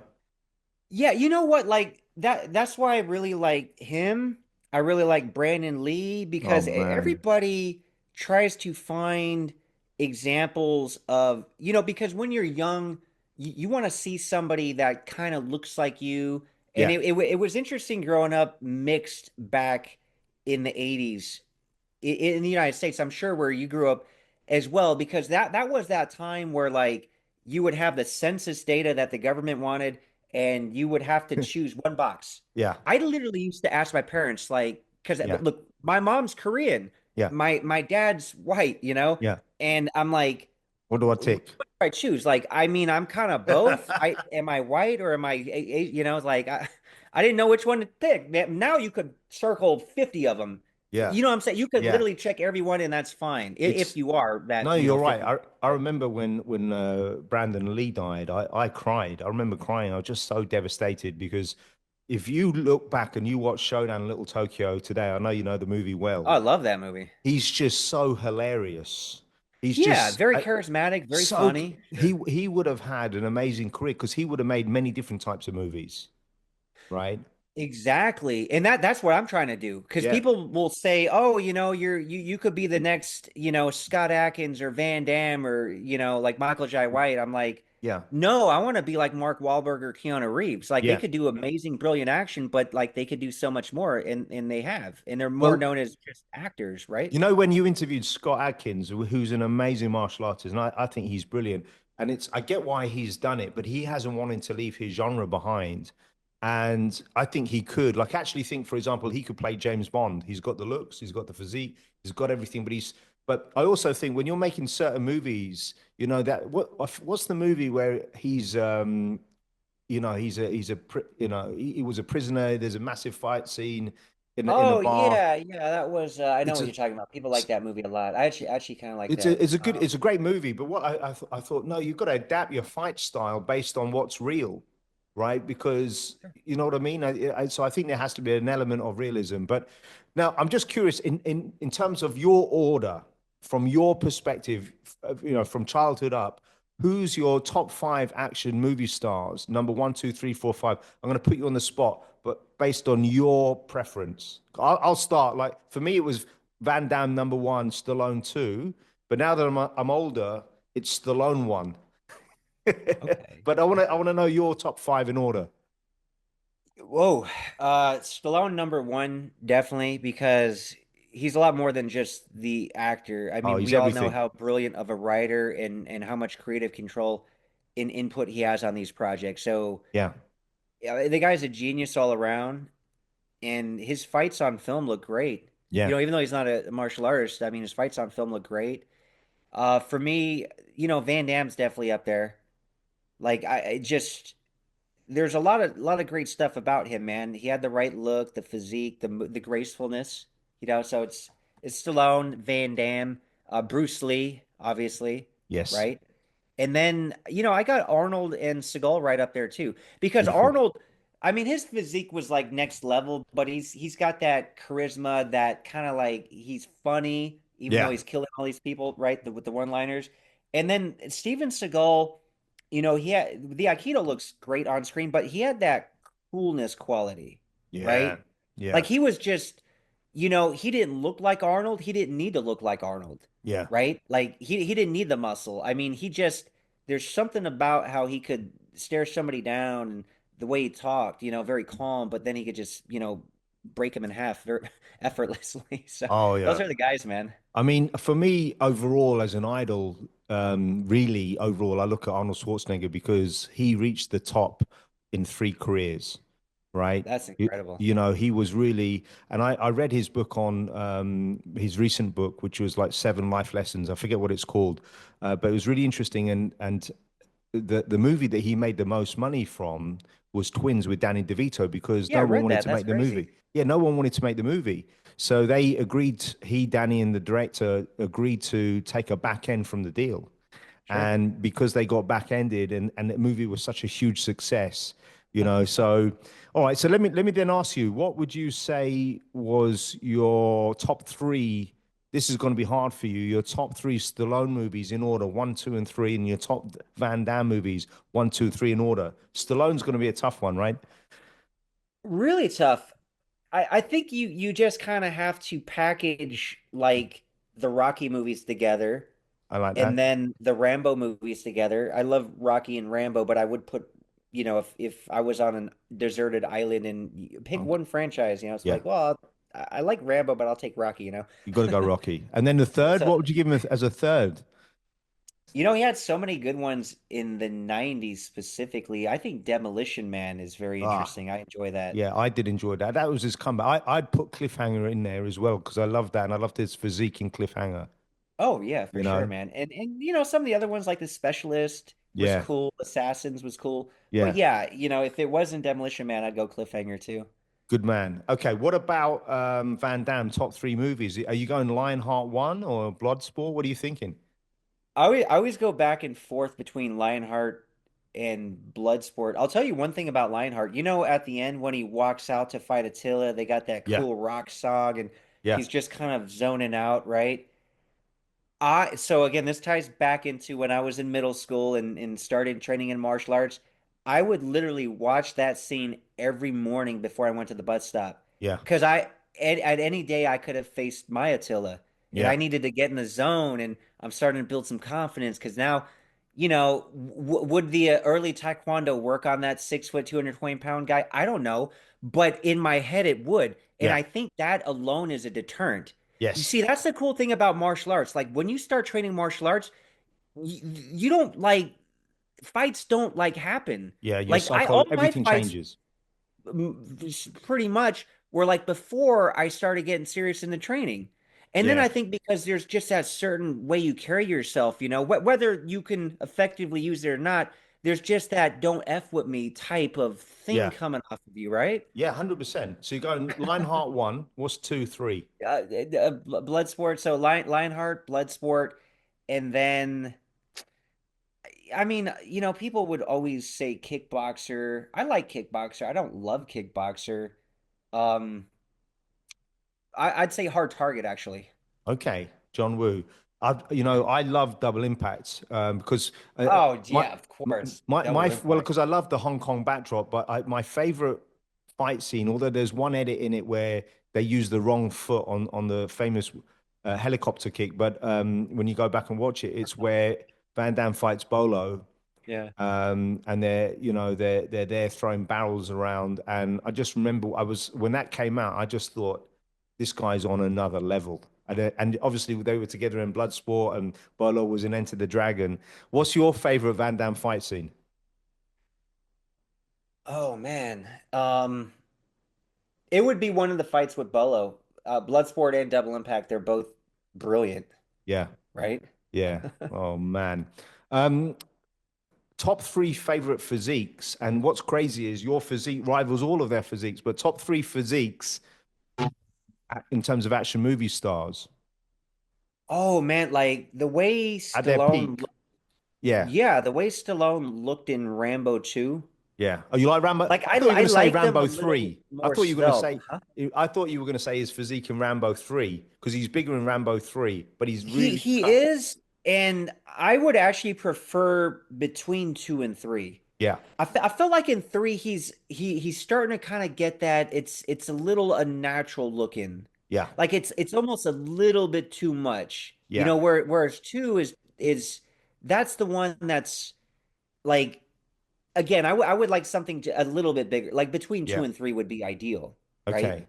Yeah, you know what? Like that's why I really like him. I really like Brandon Lee Oh, because man. everybody tries to find examples of, because when you're young, you want to see somebody that kind of looks like you. And Yeah. it was interesting growing up mixed back in the 80s in the United States, I'm sure where you grew up as well, because that was that time where like you would have the census data that the government wanted, and you would have to choose one box. Yeah. I literally used to ask my parents, like, because Yeah. look, my mom's Korean, Yeah. my dad's white, Yeah. and I'm like, What do I what tick? do I choose? Like, I mean, I'm kind of both. I am I white or am I, like I didn't know which one to pick. Now you could circle 50 of them. Yeah. You know what I'm saying? You could Yeah. literally check every one, and that's fine if It's you are No, that, you're right. 50. I remember when Brandon Lee died, I cried. I remember crying. I was just so devastated because if you look back and you watch Showdown in Little Tokyo today, I know you know the movie Oh, I well. love that movie. He's just so hilarious. He's Yeah, just very charismatic, very so funny. he would have had an amazing career because he would have made many different types of movies, right? Exactly. And that's what I'm trying to do. Because Yeah. people will say, "Oh, you could be the next, Scott Adkins or Van Damme or, like Michael Jai White." I'm like, Yeah. "No, I want to be like Mark Wahlberg or Keanu Reeves. Like they Yeah. could do amazing, brilliant action, but like they could do so much more, and they have. And they're more Well, known as just actors, right?" you know, when you interviewed Scott Adkins, who's an amazing martial artist, and I think he's brilliant. And I get why he's done it, but he hasn't wanted to leave his genre behind. And I think he could, like, actually think, for example, he could play James Bond. He's got the looks, he's got the physique, he's got everything, but But I also think when you're making certain movies, you know that what's the movie where he's you know he was a prisoner. There's a massive fight scene in a Oh bar. yeah, yeah, that was I know It's what a you're talking about. People like that movie a lot. I actually kind of like that. it's a great movie, but what I thought, no, you've got to adapt your fight style based on what's real, right? Because you know what I mean. So I think there has to be an element of realism. But now I'm just curious in terms of your order, from your perspective, you know, from childhood up. Who's your top five action movie stars? Number one, two, three, four, five. I'm going to put you on the spot, but based on your preference. I'll start. Like for me, it was Van Damme number one, Stallone two. But now that I'm older, it's Stallone one. Okay. But I want to know your top five in order. Whoa. Stallone number one, definitely, because he's a lot more than just the actor. I Oh, mean, he's we all know everything. how brilliant of a writer and how much creative control and input he has on these projects. So Yeah, yeah, the guy's a genius all around, and his fights on film look great. yeah, Even though he's not a martial artist, I mean, his fights on film look great. For me, Van Damme's definitely up there. Like I just there's a lot of great stuff about him, man. He had the right look, the physique, the gracefulness. So it's Stallone, Van Damme, Bruce Lee, obviously, yes, right? And then I got Arnold and Seagal right up there too, because beautiful. Arnold, I mean, his physique was like next level, but he's got that charisma, that kind of like he's funny, even though Yeah, he's killing all these people, right? With the one-liners. And then Steven Seagal, he had the Aikido looks great on screen, but he had that coolness quality, yeah, right? yeah, Like he was just, he didn't look like Arnold. He didn't need to look like Arnold, yeah. right? Like he didn't need the muscle. I mean, there's something about how he could stare somebody down and the way he talked, very calm, but then he could just, break him in half very effortlessly. So Oh, those yeah. are the guys, man. I mean, for me, overall, as an idol, really overall, I look at Arnold Schwarzenegger because he reached the top in three careers, right? That's incredible. You know, he was really, and I read his book on his recent book, which was like Seven Life Lessons. I forget what it's called, but it was really interesting. And the movie that he made the most money from was Twins with Danny DeVito because Yeah, I no one read wanted that. to That's make the movie. crazy. Yeah, no one wanted to make the movie. So they agreed, he, Danny, and the director agreed to take a back end from the deal. Sure. And because they got back ended and the movie was such a huge success, you know. So, all right. So let me then ask you, what would you say was your top three? This is going to be hard for you. Your top three Stallone movies in order, one, two, and three, and your top Van Damme movies, one, two, three in order. Stallone's going to be a tough one, right? Really tough. I think you just kind of have to package like the Rocky movies together I like and that. then the Rambo movies together. I love Rocky and Rambo, but I would put, if I was on a deserted island and pick Okay. one franchise, it's Yeah, like, well, I like Rambo, but I'll take Rocky. you got to go Rocky. And then the third, So, what would you give him as a third? he had so many good ones in the 90s specifically. I think Demolition Man is very Ah, interesting. I enjoy that. yeah, I did enjoy that. That was his comeback. I'd put Cliffhanger in there as well because I loved that and I loved his physique in Cliffhanger. Oh yeah, for You sure, know? man. And some of the other ones like The Specialist was Yeah, cool, Assassins was cool. But yeah, yeah, if it wasn't Demolition Man, I'd go Cliffhanger too. good man. Okay, what about Van Damme? Top three movies? Are you going Lionheart one or Bloodsport? What are you thinking? I always go back and forth between Lionheart and Bloodsport. I'll tell you one thing about Lionheart. At the end when he walks out to fight Attila, they got that Yeah, cool rock song and yeah, he's just kind of zoning out, right? So again, this ties back into when I was in middle school and started training in martial arts. I would literally watch that scene every morning before I went to the bus stop. yeah, Because at any day I could have faced my Attila and yeah, I needed to get in the zone and I'm starting to build some confidence because now, would the early Taekwondo work on that 6 foot, 220-pound guy? I don't know. But in my head, it would. And yeah. I think that alone is a deterrent. You Yes. see, that's the cool thing about martial arts. Like when you start training martial arts, you don't like fights don't like happen. Yeah, your Like all my everything fights changes. pretty much were like before I started getting serious in the training. And then Yeah. I think because there's just that certain way you carry yourself, whether you can effectively use it or not, there's just that don't F with me type of thing Yeah. coming off of you, right? Yeah, 100%. So you go Lionheart one. What's two, three? Blood sport. So Lionheart, blood sport, and then I mean, people would always say kickboxer. I like kickboxer. I don't love kickboxer. Um, I'd say hard target actually. Okay, John Woo. I love Double Impact because Oh my yeah, of course. my Double well, impact. because I love the Hong Kong backdrop, but my favorite fight scene, although there's one edit in it where they use the wrong foot on the famous helicopter kick, but when you go back and watch it, it's where Van Damme fights Bolo, Yeah. and they're there throwing barrels around, and I just remember I was when that came out, I just thought this guy's on another level. And obviously they were together in Bloodsport, and Bolo was in Enter the Dragon. What's your favorite Van Damme fight scene? Oh man. It would be one of the fights with Bolo. Bloodsport and Double Impact, they're both brilliant, Yeah, right? yeah. Oh man. Um, top three favorite physiques, and what's crazy is your physique rivals all of their physiques, but top three physiques in terms of action movie stars Oh man, like at their peak. Yeah, The way Stallone looked in Rambo 2. yeah. Oh, you like Rambo? Like I thought you were going I to say like them a Rambo little 3. I more thought you were going to svelte. say, Huh? I thought you were going to say his physique in Rambo 3 because he's bigger in Rambo 3, but he's He really he cut. is, and I would actually prefer between 2 and 3. Yeah, I feel like in 3 he's starting to kind of get that it's a little unnatural looking. yeah, Like it's almost a little bit too much. yeah, Whereas 2 is that's the one that's like again, I would like something a little bit bigger. Like between 2 yeah. and 3 would be ideal, right? Okay.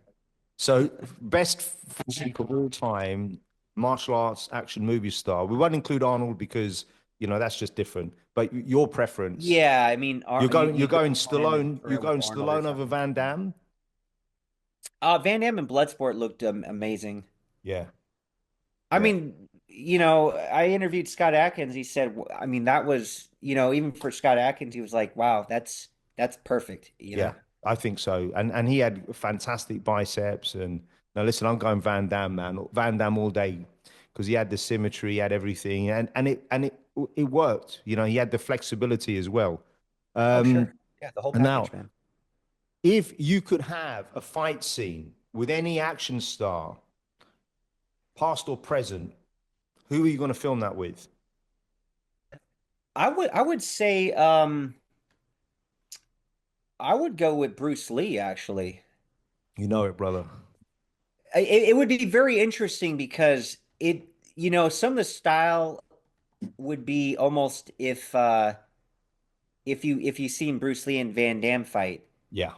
So, best physique of all time, martial arts action movie star. We won't include Arnold because that's just different. But your preference, Yeah, I mean, you're you going going in Stallone, for you're with going Arnold or Stallone over something. Van Damme. Van Damme and Bloodsport looked amazing. Yeah, I yeah, mean, I interviewed Scott Atkins. He said, I mean, that was, even for Scott Atkins, he was like, wow, that's perfect, yeah. I think so. And he had fantastic biceps. And now listen, I'm going Van Damme, man. Van Damme all day because he had the symmetry, he had everything, and it worked. He had the flexibility as well. Oh, Um, sure. Yeah, the whole and now, package, man. if you could have a fight scene with any action star, past or present, who are you going to film that with? I would say I would go with Bruce Lee actually. You know it, brother. It would be very interesting because some of the style would be almost if you seen Bruce Lee and Van Damme fight. Yeah,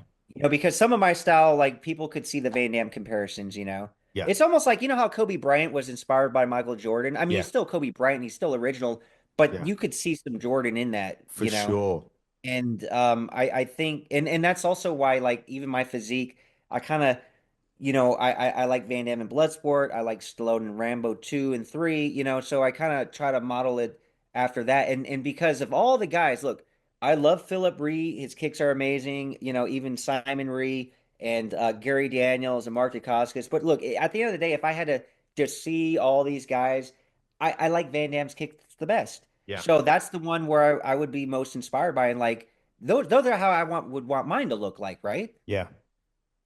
Because some of my style, like people could see the Van Damme comparisons. yeah, It's almost like, how Kobe Bryant was inspired by Michael Jordan. I mean, yeah, he's still Kobe Bryant, he's still original, but yeah, you could see some Jordan in for that. sure. And I think and that's also why like even my physique, I kind of I like Van Damme and Bloodsport. I like Stallone and Rambo 2 and 3, so I kind of try to model it after that. And because of all the guys, look, I love Philip Ree. His kicks are amazing, even Simon Ree and Gary Daniels and Mark Dacascos. But look, at the end of the day, if I had to just see all these guys, I like Van Damme's kicks the best. Yeah, So that's the one where I would be most inspired by. And like those are how I would want mine to look like, right? yeah,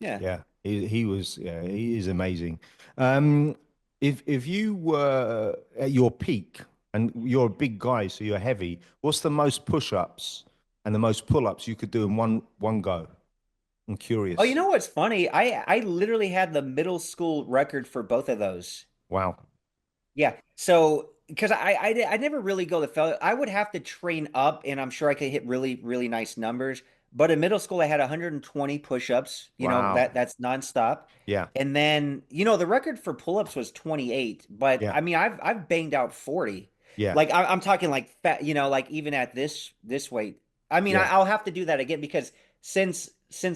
Yeah. yeah. He was, yeah, he is amazing. Um, if you were at your peak and you're a big guy, so you're heavy, what's the most push-ups and the most pull-ups you could do in one go? I'm Oh, you curious. know what's funny? I literally had the middle school record for both of those. Wow. Yeah. So because I never really go the fellow, I would have to train up, and I'm sure I could hit really really nice numbers. But in middle school, I had 120 push-ups. Wow. That's nonstop. Yeah. And then the record for pull-ups was 28. But Yeah. I mean, I've banged out 40. Yeah. Like I'm talking like fat. Like even at this weight. I mean, Yeah. I'll have to do that again because since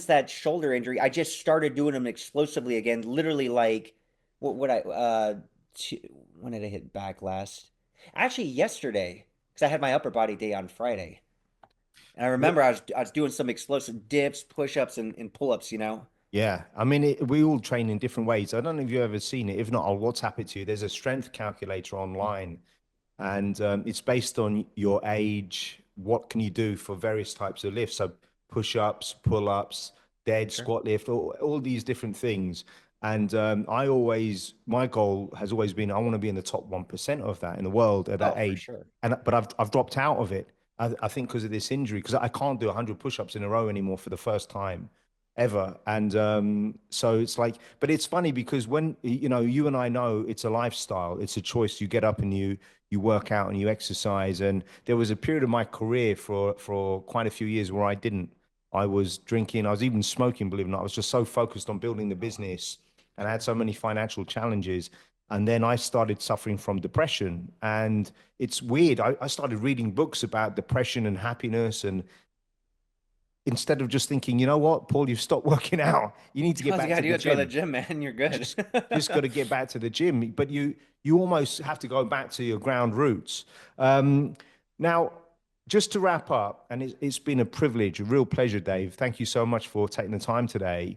that shoulder injury, I just started doing them explosively again. Literally like what would I two, when did I hit back last? Actually, yesterday, because I had my upper body day on Friday. And I remember I was doing some explosive dips, push-ups, and pull-ups, you know? Yeah, I mean, we all train in different ways. I don't know if you've ever seen it. If not, I'll WhatsApp it to you. There's a strength calculator online, and it's based on your age. What can you do for various types of lifts? So push-ups, pull-ups, dead Sure. squat lift, all these different things. And my goal has always been, I want to be in the top 1% of that in the world at that Oh, for age. sure. But I've dropped out of it. I think because of this injury, because I can't do 100 push-ups in a row anymore for the first time ever. And so it's like, but it's funny because when, you and I know it's a lifestyle, it's a choice. You get up and you work out and you exercise. And there was a period of my career for quite a few years where I didn't. I was drinking, I was even smoking, believe it or not. I was just so focused on building the business and I had so many financial challenges. And then I started suffering from depression. And it's weird. I started reading books about depression and happiness. And instead of just thinking, you know what, Paul, you've stopped working out. You need to get All you back gotta to do the is go to the gym. gym, man. You're good. Just got to get back to the gym. But you almost have to go back to your ground roots. Um, Now, just to wrap up, and it's been a privilege, a real pleasure, Dave. Thank you so much for taking the time today.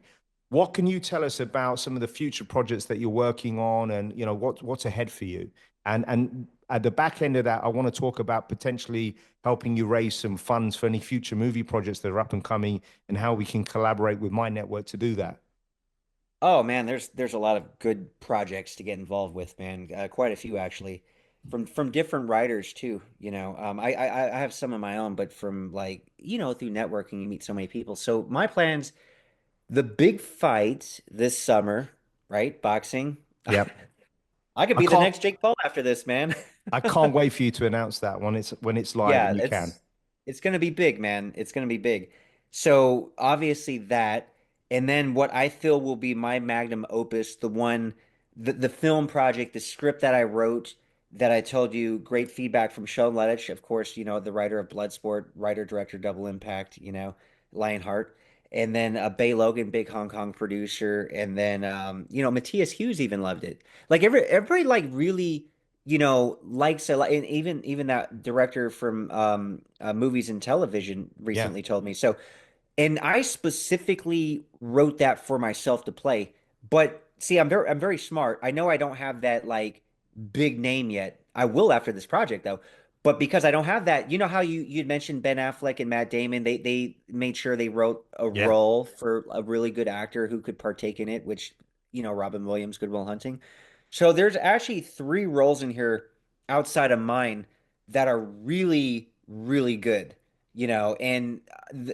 What can you tell us about some of the future projects that you're working on, and what's ahead for you? And at the back end of that, I want to talk about potentially helping you raise some funds for any future movie projects that are up and coming, and how we can collaborate with my network to do that. Oh man, there's a lot of good projects to get involved with, man. Quite a few actually, from different writers too. I have some of my own, but from like through networking, you meet so many people. So my plans, the big fight this summer, right? Boxing. Yep. I could I be the can't next Jake Paul after this, man. I can't wait for you to announce that when it's live Yeah, and you can. it's gonna be big, man. It's gonna be big. So obviously that, and then what I feel will be my magnum opus, the film project, the script that I wrote that I told you, great feedback from Sean Lettich, of course, the writer of Bloodsport, writer, director, Double Impact, Lionheart, and then Bay Logan, big Hong Kong producer, and then Matthias Hughes even loved it. Like everybody like really likes a lot, and even that director from movies and television Yeah. recently told me. So, and I specifically wrote that for myself to play. But see, I'm very smart. I know I don't have that like big name yet. I will after this project though. But because I don't have that, you know how you'd mentioned Ben Affleck and Matt Damon, they made sure they wrote a Yeah. role for a really good actor who could partake in it, which Robin Williams, Good Will Hunting. So there's actually three roles in here outside of mine that are really, really good, and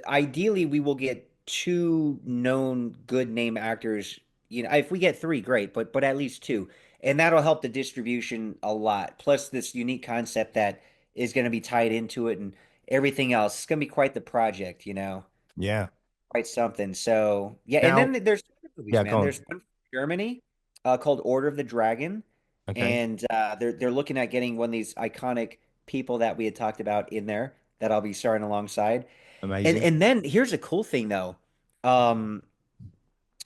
ideally we will get two known good name actors. If we get three, great, but at least two, and that'll help the distribution a lot. Plus this unique concept that is going to be tied into it and everything else. It's going to be quite the project, Yeah. quite something. So yeah, and Now, then there's other movies, yeah, man. go on. There's one from Germany called Order of the Dragon, Okay. and they're looking at getting one of these iconic people that we had talked about in there that I'll be starring alongside. And Amazing. and then here's a cool thing though. Um,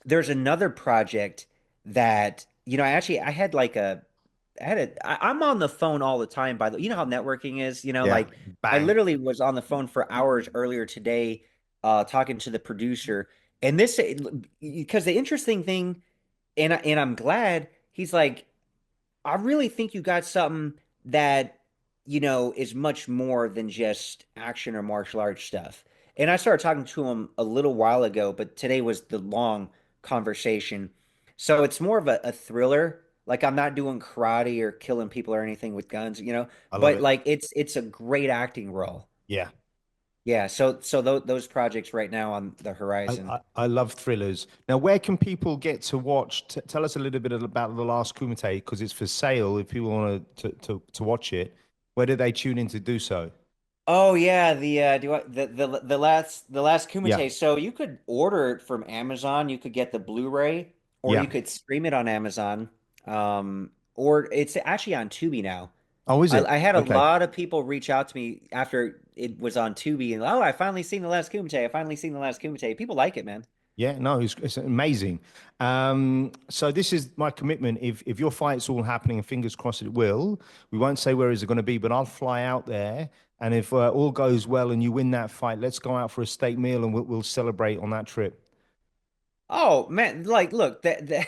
there's another project that I had like I'm on the phone all the time by the how networking is, Yeah. like I Bang. literally was on the phone for hours earlier today talking to the producer, and this because the interesting thing, and I'm glad he's like, I really think you got something that, is much more than just action or martial arts stuff. And I started talking to him a little while ago, but today was the long conversation. So it's more of a thriller. Like I'm not doing karate or killing people or anything with guns, I love but it. like it's a great acting role. Yeah. Yeah, so those projects right now on the I, horizon. I love thrillers. Now, where can people get to watch? Tell us a little bit about The Last Kumite, because it's for sale if people want to watch it. Where do they tune in to do so? Oh yeah, the last Yeah. Kumite. So you could order it from Amazon. You could get the Blu-ray, or Yeah. you could stream it on Amazon. Or it's actually on Tubi now. Oh, is I, it? I had a Okay. lot of people reach out to me after it was on Tubi, and I finally seen the last Kumite. I finally seen the last Kumite. People like it, man. Yeah, no, it's amazing. So this is my commitment. If your fight's all happening, and fingers crossed it will, we won't say where is it going to be, but I'll fly out there. And if all goes well and you win that fight, let's go out for a steak meal and we'll celebrate on that trip. Oh man, like look, the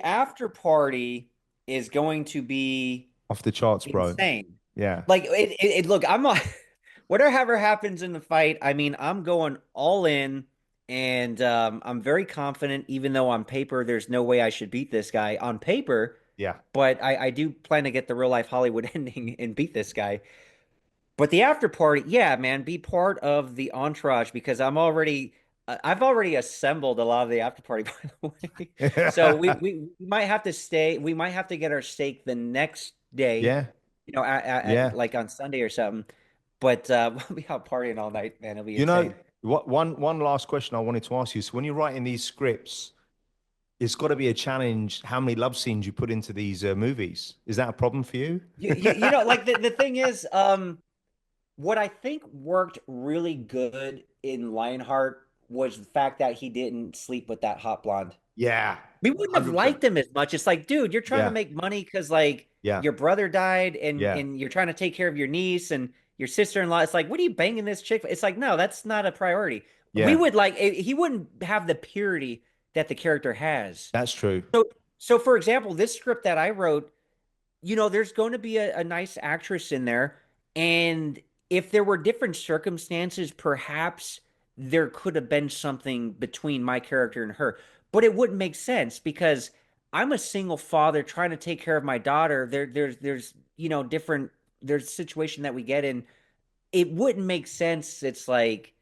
after party is going to be Off the charts, bro. insane. Yeah. Like look, I'm not whatever happens in the fight, I mean, I'm going all in and I'm very confident, even though on paper there's no way I should beat this guy on paper, Yeah. but I do plan to get the real life Hollywood ending and beat this guy. But the after party, yeah, man, be part of the entourage because I've already assembled a lot of the after party, by the way. So we might have to stay. We might have to get our steak the next day, Yeah. at, Yeah. like on Sunday or something. But we'll be out partying all night, man. It'll be You know, insane. what one last question I wanted to ask you. So when you're writing these scripts, it's got to be a challenge how many love scenes you put into these movies. Is that a problem for you? You know, like the thing is, what I think worked really good in Lionheart was the fact that he didn't sleep with that hot blonde. Yeah. We wouldn't have 100%. liked him as much. It's like, dude, you're trying to Yeah. make money because like Yeah. your brother died Yeah. and you're trying to take care of your niece and your sister-in-law. It's like, what are you banging this chick for? It's like, no, that's not a priority. We Yeah. would like he wouldn't have the purity that the character has. That's true. So so for example, this script that I wrote, there's going to be a nice actress in there. And if there were different circumstances, perhaps there could have been something between my character and her. But it wouldn't make sense because I'm a single father trying to take care of my daughter. There's different there's a situation that we get in. It wouldn't make sense. It's like,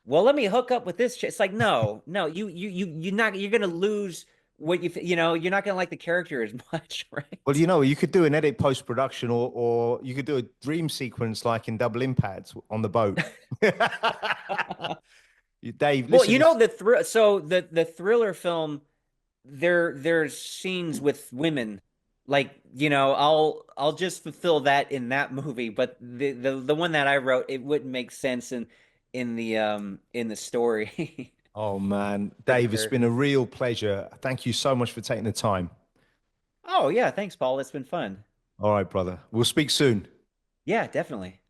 well, let me hook up with this chick. It's like, no, no, you're gonna lose what you're not gonna like the character as much, right? Well, you could do an edit post production, or you could do a dream sequence like in Double Impact on the boat. Dave, Well, listen, the thriller film, there's scenes with women. Like, I'll just fulfill that in that movie, but the one that I wrote, it wouldn't make sense in the story. oh man, For Dave, it's sure. been a real pleasure. Thank you so much for taking the time. Oh yeah, thanks, Paul. It's been fun. All right, brother. We'll speak soon. Yeah, definitely.